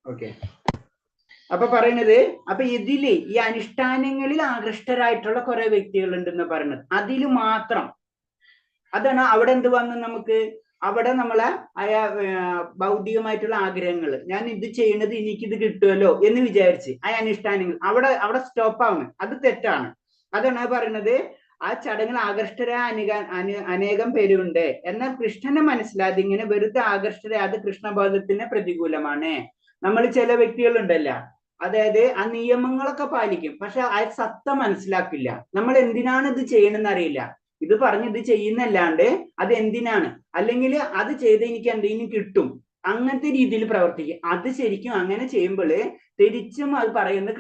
ഓക്കെ. അപ്പൊ പറയുന്നത്, അപ്പൊ ഇതില് ഈ അനുഷ്ഠാനങ്ങളിൽ ആകൃഷ്ടരായിട്ടുള്ള കുറെ വ്യക്തികൾ ഉണ്ടെന്ന് പറയുന്നത്. അതില് മാത്രം അതാണ് അവിടെ എന്ത് വന്നു നമുക്ക്, അവിടെ നമ്മളെ ഭൗതികമായിട്ടുള്ള ആഗ്രഹങ്ങൾ, ഞാൻ ഇത് ചെയ്യണത് എനിക്കിത് കിട്ടുമല്ലോ എന്ന് വിചാരിച്ച് ആ അനുഷ്ഠാനങ്ങൾ അവിടെ സ്റ്റോപ്പ് ആവുന്നു. അത് തെറ്റാണ്. അതാണ് പറയുന്നത്, ആ ചടങ്ങിൽ ആകൃഷ്ടരായ അനേകം പേരുണ്ട്. എന്നാൽ കൃഷ്ണനെ മനസ്സിലാതെ ഇങ്ങനെ വെറുതെ ആകൃഷ്ടരായത് കൃഷ്ണബോധത്തിന് പ്രതികൂലമാണ്. നമ്മൾ ചില വ്യക്തികളുണ്ടല്ലോ, അതായത് ആ നിയമങ്ങളൊക്കെ പാലിക്കും, പക്ഷെ ആ സത്ത മനസ്സിലാക്കില്ല. നമ്മൾ എന്തിനാണ് ഇത് ചെയ്യണമെന്ന് അറിയില്ല. ഇത് പറഞ്ഞ് ഇത് ചെയ്യുന്നല്ലാണ്ട് അത് എന്തിനാണ്, അല്ലെങ്കിൽ അത് ചെയ്ത് എനിക്ക് എന്തെങ്കിലും കിട്ടും, അങ്ങനത്തെ രീതിയിൽ പ്രവർത്തിക്കും. അത് ശരിക്കും അങ്ങനെ ചെയ്യുമ്പോൾ തിരിച്ചും അത് പറയുന്നത്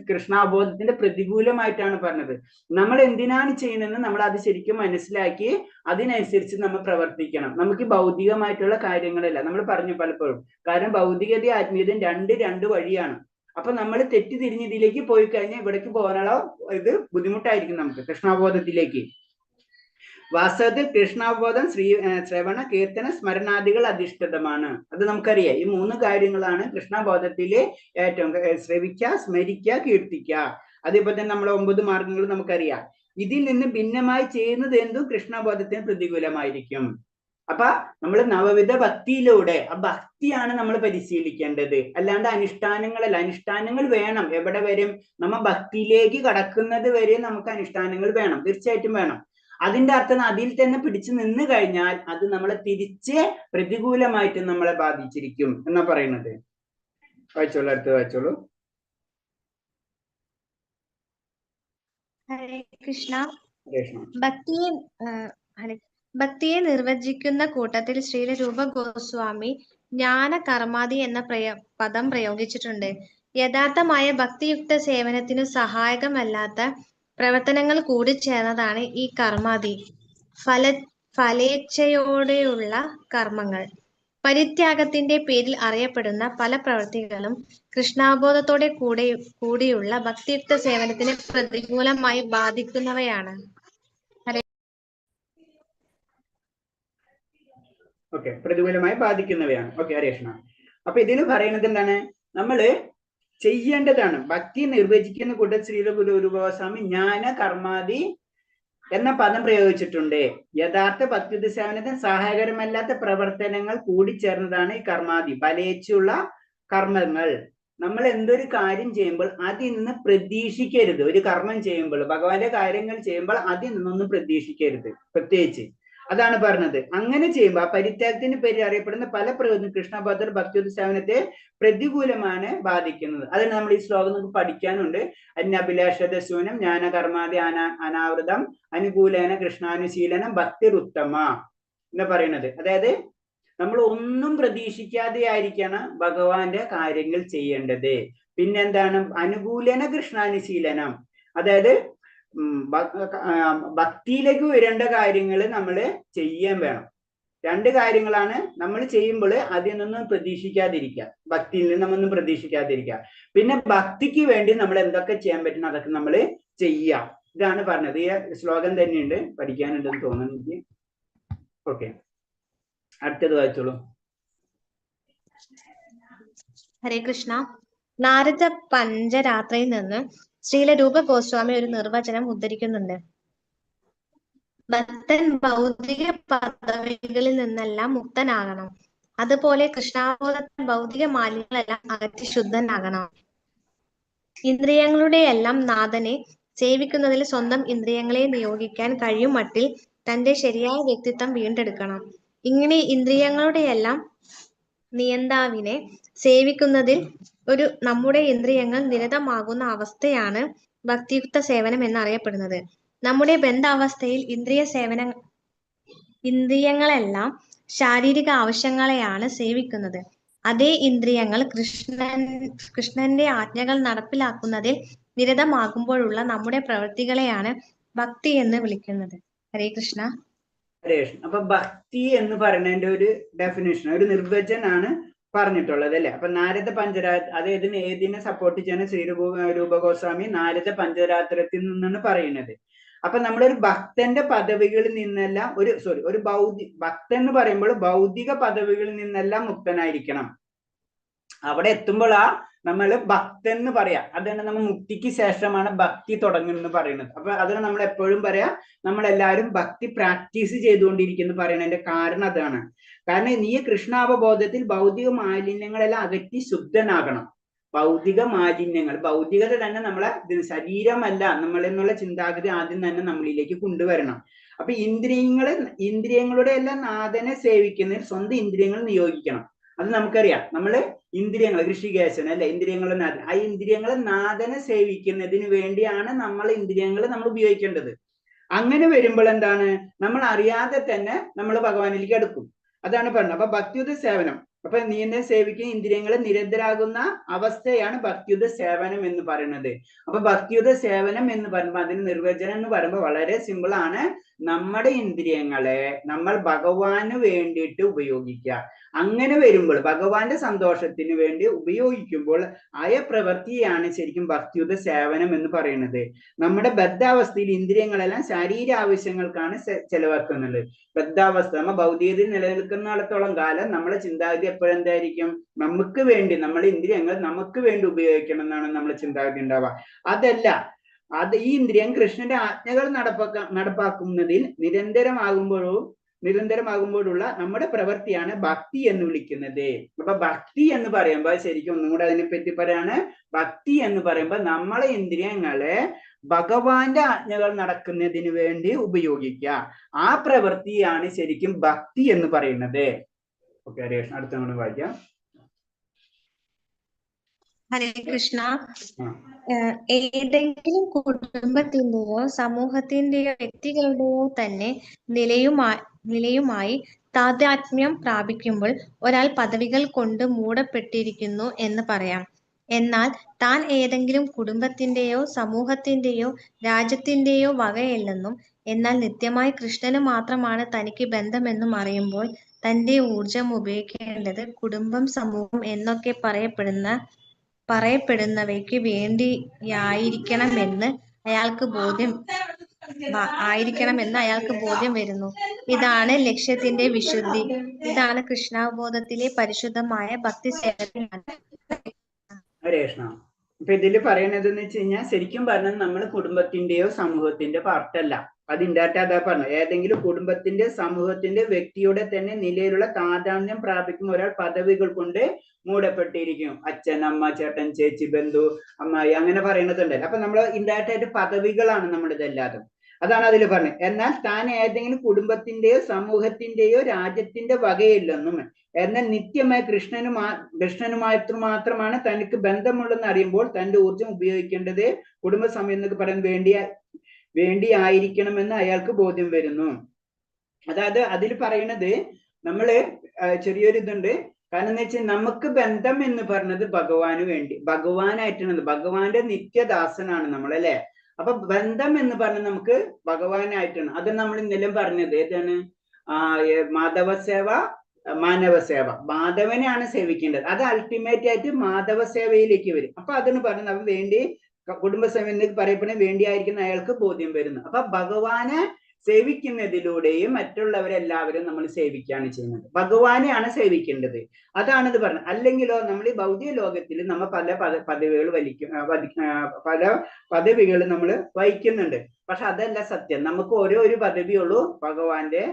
കൃഷ്ണാബോധത്തിന്റെ പ്രതികൂലമായിട്ടാണ് പറഞ്ഞത്. നമ്മൾ എന്തിനാണ് ചെയ്യുന്നതെന്ന് നമ്മൾ അത് ശരിക്കും മനസ്സിലാക്കി അതിനനുസരിച്ച് നമ്മൾ പ്രവർത്തിക്കണം. നമുക്ക് ഭൗതികമായിട്ടുള്ള കാര്യങ്ങളല്ല, നമ്മൾ പറഞ്ഞു പലപ്പോഴും. കാരണം ഭൗതികതയും ആത്മീയതയും രണ്ട് വഴിയാണ്. അപ്പൊ നമ്മൾ തെറ്റിതിരിഞ്ഞ് ഇതിലേക്ക് പോയി കഴിഞ്ഞാൽ ഇവിടേക്ക് പോകാനുള്ള ഇത് ബുദ്ധിമുട്ടായിരിക്കും നമുക്ക്, കൃഷ്ണാബോധത്തിലേക്ക്. വാസ്തവത്തിൽ കൃഷ്ണാവബോധം ശ്രവണ കീർത്തന സ്മരണാദികൾ അധിഷ്ഠിതമാണ്. അത് നമുക്കറിയാം. ഈ 3 കാര്യങ്ങളാണ് കൃഷ്ണബോധത്തിലെ ഏറ്റവും ശ്രവിക്കുക, സ്മരിക്കുക, കീർത്തിക്കുക. അതേപോലെ തന്നെ നമ്മളെ 9 മാർഗങ്ങൾ നമുക്കറിയാം. ഇതിൽ നിന്ന് ഭിന്നമായി ചെയ്യുന്നത് എന്തും കൃഷ്ണബോധത്തിന് പ്രതികൂലമായിരിക്കും. അപ്പൊ നമ്മൾ നവവിധ ഭക്തിയിലൂടെ ആ ഭക്തിയാണ് നമ്മൾ പരിശീലിക്കേണ്ടത്, അല്ലാണ്ട് അനുഷ്ഠാനങ്ങളല്ല. അനുഷ്ഠാനങ്ങൾ വേണം. എവിടെ വരും? നമ്മ ഭക്തിയിലേക്ക് കടക്കുന്നത് വരെ നമുക്ക് അനുഷ്ഠാനങ്ങൾ വേണം, തീർച്ചയായിട്ടും വേണം. അതിന്റെ അർത്ഥം അതിൽ തന്നെ പിടിച്ചു നിന്ന് കഴിഞ്ഞാൽ അത് നമ്മളെ തിരിച്ച് പ്രതികൂലമായിട്ട് നമ്മളെ ബാധിച്ചിരിക്കും എന്നാ പറയുന്നത്. വായിച്ചോളൂ, അടുത്ത് വായിച്ചോളൂ. ഹരേ കൃഷ്ണ. കൃഷ്ണ. ഭക്തിയെ നിർവചിക്കുന്ന കൂട്ടത്തിൽ ശ്രീല രൂപ ഗോസ്വാമി ജ്ഞാന കർമാദി എന്ന പദം പ്രയോഗിച്ചിട്ടുണ്ട്. യഥാർത്ഥമായ ഭക്തിയുക്ത സേവനത്തിനു സഹായകമല്ലാത്ത പ്രവർത്തനങ്ങൾ കൂടി ചേർന്നതാണ് ഈ കർമാദി. ഫലേച്ഛയോടെയുള്ള കർമ്മങ്ങൾ. പരിത്യാഗത്തിന്റെ പേരിൽ അറിയപ്പെടുന്ന പല പ്രവൃത്തികളും കൃഷ്ണാബോധത്തോടെ കൂടിയുള്ള ഭക്തിയുക്ത സേവനത്തിനെ പ്രതികൂലമായി ബാധിക്കുന്നവയാണ്. ഓക്കെ, പ്രതികൂലമായി ബാധിക്കുന്നവയാണ്. ഓക്കെ, ഹരേഷ്ണ. അപ്പൊ ഇതിൽ പറയുന്നത് എന്താണ്? നമ്മള് ചെയ്യേണ്ടതാണ്. ഭക്തി നിർവചിക്കുന്ന കൂട്ടത്തിൽ ശ്രീല ഗുരുഗോസ്വാമി ജ്ഞാന കർമാദി എന്ന പദം പ്രയോഗിച്ചിട്ടുണ്ട്. യഥാർത്ഥ ഭക്തിയുക്ത സേവനത്തിന് സഹായകരമല്ലാത്ത പ്രവർത്തനങ്ങൾ കൂടിച്ചേർന്നതാണ് ഈ കർമാദി, ഫലേച്ഛയുള്ള കർമ്മങ്ങൾ. നമ്മൾ എന്തൊരു കാര്യം ചെയ്യുമ്പോൾ അതിൽ നിന്ന് പ്രതീക്ഷിക്കരുത്. ഒരു കർമ്മം ചെയ്യുമ്പോൾ, ഭഗവാന്റെ കാര്യങ്ങൾ ചെയ്യുമ്പോൾ അതിൽ നിന്നൊന്നും പ്രതീക്ഷിക്കരുത് പ്രത്യേകിച്ച്. അതാണ് പറഞ്ഞത്. അങ്ങനെ ചെയ്യുമ്പോൾ ആ പരിത്യാഗത്തിന് പേര് അറിയപ്പെടുന്ന പല പ്രയോജനം കൃഷ്ണബോധ ഭക്തിയുക്ത സേവനത്തെ പ്രതികൂലമാണ് ബാധിക്കുന്നത്. അതിന് നമ്മൾ ഈ ശ്ലോകം നമുക്ക് പഠിക്കാനുണ്ട്. അന്യഭിലാഷത ശൂന്യം ജ്ഞാനകർമാദി അനാവൃതം അനുകൂലേന കൃഷ്ണാനുശീലനം ഭക്തിരുത്തമ എന്ന് പറയുന്നത്. അതായത് നമ്മൾ ഒന്നും പ്രതീക്ഷിക്കാതെ ആയിരിക്കണം ഭഗവാന്റെ കാര്യങ്ങൾ ചെയ്യേണ്ടത്. പിന്നെന്താണ്? അനുകൂലന കൃഷ്ണാനുശീലനം, അതായത് ഭക്തിയിലേക്ക് വരേണ്ട കാര്യങ്ങൾ നമ്മൾ ചെയ്യാൻ വേണം. 2 കാര്യങ്ങളാണ് നമ്മൾ ചെയ്യുമ്പോൾ അതിൽ നിന്നും പ്രതീക്ഷിക്കാതിരിക്കുക, ഭക്തിയിൽ നിന്ന് നമ്മൊന്നും പ്രതീക്ഷിക്കാതിരിക്കുക. പിന്നെ ഭക്തിക്ക് വേണ്ടി നമ്മൾ എന്തൊക്കെ ചെയ്യാൻ പറ്റുന്ന അതൊക്കെ നമ്മൾ ചെയ്യാം. ഇതാണ് പറഞ്ഞത്. ഈ ശ്ലോകം തന്നെയുണ്ട്, പഠിക്കാനുണ്ടെന്ന് തോന്നുന്നു എനിക്ക്. ഓക്കെ, അടുത്തത് വായിച്ചോളൂ. ഹരേ കൃഷ്ണ. നാരദ പഞ്ചരാത്രയിൽ നിന്ന് ശ്രീല രൂപ ഗോസ്വാമി ഒരു നിർവചനം ഉദ്ധരിക്കുന്നുണ്ട്. ഭക്തൻ ഭൗതിക പദവികളിൽ നിന്നെല്ലാം മുക്തനാകണം. അതുപോലെ കൃഷ്ണാബോധത്തിൽ ഭൗതിക മാലിന്യങ്ങളെല്ലാം അകറ്റി ശുദ്ധനാകണം. ഇന്ദ്രിയങ്ങളുടെ എല്ലാം നാഥനെ സേവിക്കുന്നതിൽ സ്വന്തം ഇന്ദ്രിയങ്ങളെ നിയോഗിക്കാൻ കഴിയും മട്ടിൽ തന്റെ ശരിയായ വ്യക്തിത്വം വീണ്ടെടുക്കണം. ഇങ്ങനെ ഇന്ദ്രിയങ്ങളുടെ എല്ലാം നിയന്താവിനെ സേവിക്കുന്നതിൽ നമ്മുടെ ഇന്ദ്രിയങ്ങൾ നിരതമാകുന്ന അവസ്ഥയാണ് ഭക്തിയുക്ത സേവനം എന്നറിയപ്പെടുന്നത്. നമ്മുടെ ബന്ധാവസ്ഥയിൽ ഇന്ദ്രിയങ്ങളെല്ലാം ശാരീരിക ആവശ്യങ്ങളെയാണ് സേവിക്കുന്നത്. അതേ ഇന്ദ്രിയങ്ങൾ കൃഷ്ണന്റെ ആജ്ഞകൾ നടപ്പിലാക്കുന്നതിൽ നിരതമാകുമ്പോഴുള്ള നമ്മുടെ പ്രവൃത്തികളെയാണ് ഭക്തി എന്ന് വിളിക്കുന്നത്. ഹരേ കൃഷ്ണ. ഹരേ കൃഷ്ണ. അപ്പൊ ഭക്തി എന്ന് പറയുന്നതിന്റെ ഒരു ഡെഫിനേഷൻ, ഒരു നിർവചനാണ് പറഞ്ഞിട്ടുള്ളത് അല്ലെ. അപ്പൊ നാരദ അത് ഏതിനെ സപ്പോർട്ട് ചെയ്യുന്ന ശ്രീ രൂപഗോസ്വാമി നാരദ പഞ്ചരാത്രത്തിൽ നിന്നാണ് പറയുന്നത്. അപ്പൊ നമ്മളൊരു ഭക്തന്റെ പദവികളിൽ നിന്നെല്ലാം ഒരു ഭക്തൻ എന്ന് പറയുമ്പോൾ ഭൗതിക പദവികളിൽ നിന്നെല്ലാം മുക്തനായിരിക്കണം. അവിടെ എത്തുമ്പോഴാ നമ്മൾ ഭക്തൻ എന്ന് പറയാം. അതാണ് നമ്മൾ മുക്തിക്ക് ശേഷമാണ് ഭക്തി തുടങ്ങുന്നത് പറയുന്നത്. അപ്പൊ അതിന് നമ്മൾ എപ്പോഴും പറയാം, നമ്മളെല്ലാവരും ഭക്തി പ്രാക്ടീസ് ചെയ്തുകൊണ്ടിരിക്കുന്നു പറയുന്നതിന്റെ കാരണം അതാണ്. കാരണം നീ കൃഷ്ണാവബോധത്തിൽ ഭൗതിക മാലിന്യങ്ങളെല്ലാം അകറ്റി ശുദ്ധനാകണം. ഭൗതിക മാലിന്യങ്ങൾ, ഭൗതികത തന്നെ നമ്മളെ ശരീരമല്ല നമ്മളെന്നുള്ള ചിന്താഗതി ആദ്യം തന്നെ നമ്മളിലേക്ക് കൊണ്ടുവരണം. അപ്പൊ ഇന്ദ്രിയങ്ങളുടെ എല്ലാം നാഥനെ സേവിക്കുന്നതിൽ സ്വന്തം ഇന്ദ്രിയങ്ങൾ നിയോഗിക്കണം. അത് നമുക്കറിയാം. നമ്മള് ഇന്ദ്രിയങ്ങൾ ഋഷികേശൻ അല്ലെ, ഇന്ദ്രിയങ്ങളുടെ നാഥൻ. ആ ഇന്ദ്രിയങ്ങളെ നാഥനെ സേവിക്കുന്നതിന് വേണ്ടിയാണ് നമ്മൾ ഉപയോഗിക്കേണ്ടത്. അങ്ങനെ വരുമ്പോൾ എന്താണ്? നമ്മൾ അറിയാതെ തന്നെ നമ്മൾ ഭഗവാനിലേക്ക് അടുക്കും. അതാണ് പറഞ്ഞത്. അപ്പൊ ഭക്തിയുത സേവനം, അപ്പൊ നീ എന്നെ സേവിക്കുന്ന ഇന്ദ്രിയങ്ങളെ നിരന്തരാകുന്ന അവസ്ഥയാണ് ഭക്തിയുത സേവനം എന്ന് പറയുന്നത്. അപ്പൊ ഭക്തിയുത സേവനം എന്ന് പറയുമ്പോൾ അതിന് നിർവചനം എന്ന് പറയുമ്പോൾ വളരെ സിമ്പിൾ ആണ്. നമ്മുടെ ഇന്ദ്രിയങ്ങളെ നമ്മൾ ഭഗവാന് വേണ്ടിയിട്ട് ഉപയോഗിക്കുക. അങ്ങനെ വരുമ്പോൾ ഭഗവാന്റെ സന്തോഷത്തിന് വേണ്ടി ഉപയോഗിക്കുമ്പോൾ ആയ പ്രവൃത്തിയാണ് ശരിക്കും ഭക്തിയുത സേവനം എന്ന് പറയുന്നത്. നമ്മുടെ ബദ്ധാവസ്ഥയിൽ ഇന്ദ്രിയങ്ങളെല്ലാം ശാരീര ആവശ്യങ്ങൾക്കാണ് ചെലവാക്കുന്നത്. ബദ്ധാവസ്ഥ നമ്മൾ ഭൗതികതയിൽ നിലനിൽക്കുന്നിടത്തോളം കാലം നമ്മളെ ചിന്താഗതി എപ്പോഴെന്തായിരിക്കും? നമുക്ക് വേണ്ടി, നമ്മുടെ ഇന്ദ്രിയങ്ങൾ നമുക്ക് വേണ്ടി ഉപയോഗിക്കണം എന്നാണ് നമ്മളെ ചിന്താഗതി ഉണ്ടാവുക. അതല്ല, ഈ ഇന്ദ്രിയം കൃഷ്ണന്റെ ആജ്ഞകൾ നടപ്പാക്കുന്നതിൽ നിരന്തരമാകുമ്പോഴുള്ള നമ്മുടെ പ്രവൃത്തിയാണ് ഭക്തി എന്ന് വിളിക്കുന്നത്. അപ്പൊ ഭക്തി എന്ന് പറയുമ്പോൾ ശരിക്കും ഒന്നും കൂടെ അതിനെപ്പറ്റി പറയാണ്. ഭക്തി എന്ന് പറയുമ്പോൾ നമ്മളെ ഇന്ദ്രിയങ്ങളെ ഭഗവാന്റെ ആജ്ഞകൾ നടക്കുന്നതിന് വേണ്ടി ഉപയോഗിക്കുക. ആ പ്രവൃത്തിയാണ് ശരിക്കും ഭക്തി എന്ന് പറയുന്നത്. ഓക്കെ, ഹരേഷ്, അടുത്ത വായിക്കാം. ഹരേ കൃഷ്ണ. ഏതെങ്കിലും കുടുംബത്തിന്റെയോ സമൂഹത്തിന്റെയോ വ്യക്തികളുടെയോ തന്നെ നിലയുമായി താദാത്മ്യം പ്രാപിക്കുമ്പോൾ ഒരാൾ പദവികൾ കൊണ്ട് മൂടപ്പെട്ടിരിക്കുന്നു എന്ന് പറയാം. എന്നാൽ താൻ ഏതെങ്കിലും കുടുംബത്തിന്റെയോ സമൂഹത്തിന്റെയോ രാജ്യത്തിന്റെയോ വകയല്ലെന്നും എന്നാൽ നിത്യമായി കൃഷ്ണന് മാത്രമാണ് തനിക്ക് ബന്ധമെന്നും അറിയുമ്പോൾ തന്റെ ഊർജം ഉപയോഗിക്കേണ്ടത് കുടുംബം, സമൂഹം എന്നൊക്കെ പറയപ്പെടുന്നവയ്ക്ക് വേണ്ടിയായിരിക്കണമെന്ന് അയാൾക്ക് ബോധ്യം വരുന്നു. ഇതാണ് ലക്ഷ്യത്തിന്റെ വിശുദ്ധി. ഇതാണ് കൃഷ്ണാവബോധത്തിലെ പരിശുദ്ധമായ ഭക്തി സേവനമാണ്. ഹരേ കൃഷ്ണ. ഇപ്പൊ ഇതില് പറയണത് എന്ന് വെച്ച് കഴിഞ്ഞാൽ ശരിക്കും പറഞ്ഞാൽ നമ്മൾ കുടുംബത്തിന്റെയോ സമൂഹത്തിന്റെ പാർട്ടല്ല. അതിൻ്റെ അതാ പറഞ്ഞു, ഏതെങ്കിലും കുടുംബത്തിന്റെ സമൂഹത്തിന്റെ വ്യക്തിയുടെ തന്നെ നിലയിലുള്ള താതാത്മ്യം പ്രാപിക്കുന്ന ഒരാൾ പദവികൾ കൊണ്ട് മൂടപ്പെട്ടിരിക്കും. അച്ഛൻ, അമ്മ, ചേട്ടൻ, ചേച്ചി, ബന്ധു, അമ്മായി, അങ്ങനെ പറയുന്നതുണ്ടല്ലോ. അപ്പൊ നമ്മൾ ഇൻഡയറക്റ്റ് ആയിട്ട് പദവികളാണ് നമ്മുടെ ഇതെല്ലാതും. അതാണ് അതിൽ പറഞ്ഞത്. എന്നാൽ താൻ ഏതെങ്കിലും കുടുംബത്തിന്റെയോ സമൂഹത്തിന്റെയോ രാജ്യത്തിന്റെ വകയില്ലെന്നും എന്നാൽ നിത്യമായി കൃഷ്ണനുമായി മാത്രമാണ് തനിക്ക് ബന്ധമുള്ളതെന്ന് അറിയുമ്പോൾ തന്റെ ഊർജം ഉപയോഗിക്കേണ്ടത് കുടുംബസമയം എന്നൊക്കെ പറയാൻ വേണ്ടിയായിരിക്കണമെന്ന് അയാൾക്ക് ബോധ്യം വരുന്നു. അതായത് അതിൽ പറയുന്നത് നമ്മള് ചെറിയൊരു ഇതുണ്ട്. കാരണം എന്ന് വെച്ചാൽ നമുക്ക് ബന്ധം എന്ന് പറഞ്ഞത് ഭഗവാന് വേണ്ടി, ഭഗവാനായിട്ടാണ്, ഭഗവാന്റെ നിത്യദാസനാണ് നമ്മൾ, അല്ലെ? അപ്പൊ ബന്ധം എന്ന് പറഞ്ഞത് നമുക്ക് ഭഗവാനായിട്ടാണ്. അത് നമ്മൾ ഇന്നലെ പറഞ്ഞത് ഏതാണ്? മാധവസേവ, മാനവസേവ. മാധവനെയാണ് സേവിക്കേണ്ടത്. അത് അൾട്ടിമേറ്റ് ആയിട്ട് മാധവ സേവയിലേക്ക് വരും. അപ്പൊ അതിന് പറഞ്ഞത് അവൻ വേണ്ടി കുടുംബസേവ എന്നൊക്കെ പറയപ്പെടുന്ന വേണ്ടിയായിരിക്കുന്ന അയാൾക്ക് ബോധ്യം വരുന്നു. അപ്പൊ ഭഗവാനെ സേവിക്കുന്നതിലൂടെയും മറ്റുള്ളവരെല്ലാവരും നമ്മൾ സേവിക്കുകയാണ് ചെയ്യുന്നത്. ഭഗവാനെയാണ് സേവിക്കേണ്ടത്. അതാണ് ഇത് പറഞ്ഞത്. അല്ലെങ്കിലോ നമ്മൾ ഈ ഭൗതിക ലോകത്തിൽ നമ്മൾ പല പദവികൾ നമ്മൾ വഹിക്കുന്നുണ്ട്. പക്ഷെ അതല്ല സത്യം. നമുക്ക് ഒരു പദവിയുള്ളൂ, ഭഗവാന്റെ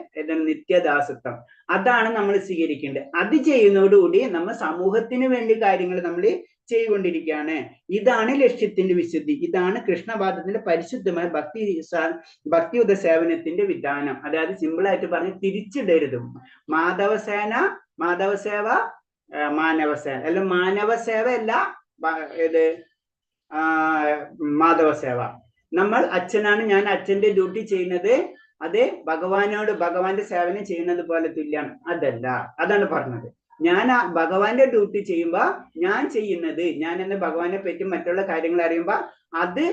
നിത്യദാസത്വം. അതാണ് നമ്മൾ സ്വീകരിക്കേണ്ടത്. അത് ചെയ്യുന്നതോടുകൂടി നമ്മൾ സമൂഹത്തിന് വേണ്ടി കാര്യങ്ങൾ നമ്മൾ ചെയ്തുകൊണ്ടിരിക്കുകയാണ്. ഇതാണ് ലക്ഷ്യത്തിന്റെ വിശുദ്ധി. ഇതാണ് കൃഷ്ണപാദത്തിന്റെ പരിശുദ്ധമായ ഭക്തിയുത സേവനത്തിന്റെ വിധാനം. അതായത് സിമ്പിൾ ആയിട്ട് പറഞ്ഞ് തിരിച്ചിടരുത്. മാധവസേവ, മാനവസേന അല്ല, മാനവസേവ അല്ല ഇത് മാധവസേവ. നമ്മൾ അച്ഛനാണ്, ഞാൻ അച്ഛന്റെ ഡ്യൂട്ടി ചെയ്യുന്നത്, അത് ഭഗവാന്റെ സേവനം ചെയ്യുന്നത് പോലെ തുല്യാണ്. അതല്ല, അതാണ് പറഞ്ഞത്. ഞാൻ ഭഗവാന്റെ ഡ്യൂട്ടി ചെയ്യുമ്പോ ഞാൻ ചെയ്യുന്നത്, ഞാൻ എന്നെ ഭഗവാനെ പറ്റി മറ്റുള്ള കാര്യങ്ങൾ അറിയുമ്പോ അത്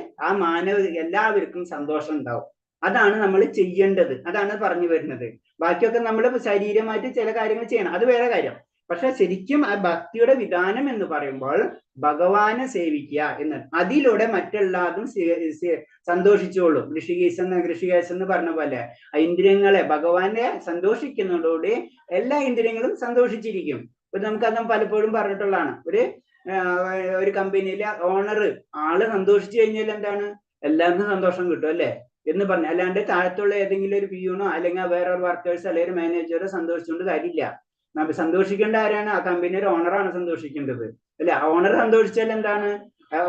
എല്ലാവർക്കും സന്തോഷം ഉണ്ടാവും. അതാണ് നമ്മൾ ചെയ്യേണ്ടത്. അതാണ് പറഞ്ഞു വരുന്നത്. ബാക്കിയൊക്കെ നമ്മൾ ശരീരമായിട്ട് ചില കാര്യങ്ങൾ ചെയ്യണം, അത് വേറെ കാര്യം. പക്ഷെ ശരിക്കും ആ ഭക്തിയുടെ വിധാനം എന്ന് പറയുമ്പോൾ ഭഗവാനെ സേവിക്കുക എന്ന്, അതിലൂടെ മറ്റെല്ലാതും സന്തോഷിച്ചോളും. ഋഷികേശ് എന്ന് പറഞ്ഞ പോലെ ഇന്ദ്രിയങ്ങളെ ഭഗവാനെ സന്തോഷിക്കുന്നതോടെ എല്ലാ ഇന്ദ്രിയങ്ങളും സന്തോഷിച്ചിരിക്കും. ഇപ്പൊ നമുക്കത് പലപ്പോഴും പറഞ്ഞിട്ടുള്ളതാണ്. ഒരു കമ്പനിയിലെ ഓണർ ആള് സന്തോഷിച്ചു കഴിഞ്ഞാൽ എന്താണ്, എല്ലാവർക്കും സന്തോഷം കിട്ടും, അല്ലെ എന്ന് പറഞ്ഞു. അല്ലാണ്ട് താഴത്തുള്ള ഏതെങ്കിലും ഒരു പിയൂണോ അല്ലെങ്കിൽ വേറെ വർക്കേഴ്സ് അല്ലെങ്കിൽ ഒരു മാനേജറോ സന്തോഷിച്ചുകൊണ്ട് കാര്യമില്ല. സന്തോഷിക്കേണ്ട ആരാണ്? ആ കമ്പനിയുടെ ഓണറാണ് സന്തോഷിക്കേണ്ടത്, അല്ലെ? ഓണർ സന്തോഷിച്ചാൽ എന്താണ്?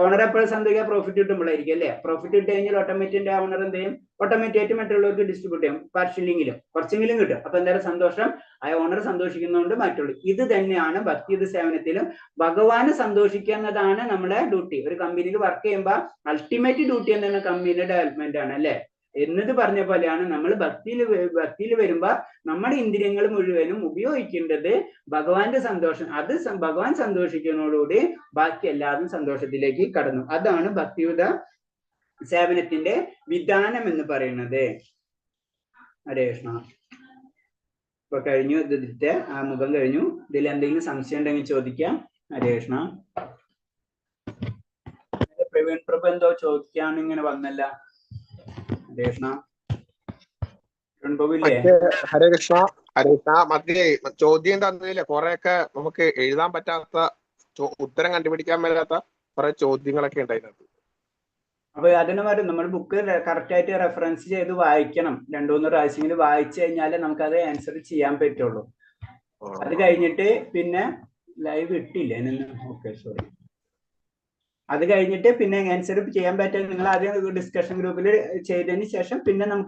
ഓണർ എപ്പോഴും സന്തോഷിക്കുക പ്രോഫിറ്റ് കിട്ടുമ്പോഴായിരിക്കും, അല്ലെ? പ്രോഫിറ്റ് കിട്ടി കഴിഞ്ഞാൽ ഓട്ടോമാറ്റിക് ഓണർ എന്ത് ചെയ്യും? ഓട്ടോമാറ്റിക്കായിട്ട് മറ്റുള്ളവർക്ക് ഡിസ്ട്രിബ്യൂട്ട് ചെയ്യും, പാർഷ്യലെങ്കിലും കുറച്ചെങ്കിലും കിട്ടും. അപ്പൊ എന്തായാലും സന്തോഷം, ആ ഓണർ സന്തോഷിക്കുന്നതുകൊണ്ട് മറ്റുള്ളൂ. ഇത് തന്നെയാണ് ഭക്തിയുത സേവനത്തിലും ഭഗവാന് സന്തോഷിക്കുക എന്നതാണ് നമ്മുടെ ഡ്യൂട്ടി. ഒരു കമ്പനിയിൽ വർക്ക് ചെയ്യുമ്പോൾ അൾട്ടിമേറ്റ് ഡ്യൂട്ടി എന്താണ്? കമ്പനിയുടെ ഡെവലപ്മെന്റ് ആണ്, അല്ലെ? എന്നത് പറഞ്ഞ പോലെയാണ് നമ്മൾ ഭക്തിയിൽ വരുമ്പോ നമ്മുടെ ഇന്ദ്രിയങ്ങൾ മുഴുവനും ഉപയോഗിക്കേണ്ടത് ഭഗവാന്റെ സന്തോഷം. അത് ഭഗവാൻ സന്തോഷിക്കുന്നതോടുകൂടി ബാക്കി എല്ലാവരും സന്തോഷത്തിലേക്ക് കടന്നു. അതാണ് ഭക്തിയുത സേവനത്തിന്റെ വിധാനം എന്ന് പറയുന്നത്. ഹരേ കൃഷ്ണ. ഇപ്പൊ കഴിഞ്ഞു, ഇതിന്റെ മുഖം കഴിഞ്ഞു. ഇതിൽ എന്തെങ്കിലും സംശയം ഉണ്ടെങ്കിൽ ചോദിക്കാം. ഹരേ കൃഷ്ണ. പ്രവീൺ പ്രഭു എന്തോ ചോദിക്കാണ് ഇങ്ങനെ വന്നല്ല. ഹരേ കൃഷ്ണ. പ്രവീൺ പ്രഭു ഇല്ലേ? ഹരേ കൃഷ്ണ. ഹരേ കൃഷ്ണ. മറ്റേ ചോദ്യം തന്നതില്ലേ കുറെയൊക്കെ നമുക്ക് എഴുതാൻ പറ്റാത്ത, ഉത്തരം കണ്ടുപിടിക്കാൻ പറ്റാത്ത കുറെ ചോദ്യങ്ങളൊക്കെ ഉണ്ട് അതിനകത്ത്. അപ്പൊ അതിന് പകരം നമ്മൾ ബുക്ക് കറക്റ്റ് ആയിട്ട് റെഫറൻസ് ചെയ്ത് വായിക്കണം. 2-3 പ്രാവശ്യമെങ്കിലും വായിച്ചു കഴിഞ്ഞാലേ നമുക്ക് അത് ആൻസർ ചെയ്യാൻ പറ്റുള്ളൂ. അത് കഴിഞ്ഞിട്ട് പിന്നെ ലൈവ് ഇട്ടില്ലേ? Okay, sorry. അത് കഴിഞ്ഞിട്ട് പിന്നെ ആൻസർ ചെയ്യാൻ പറ്റാൻ നിങ്ങൾ ആദ്യം ഡിസ്കഷൻ ഗ്രൂപ്പിൽ ചെയ്തതിന് ശേഷം പിന്നെ നമുക്ക്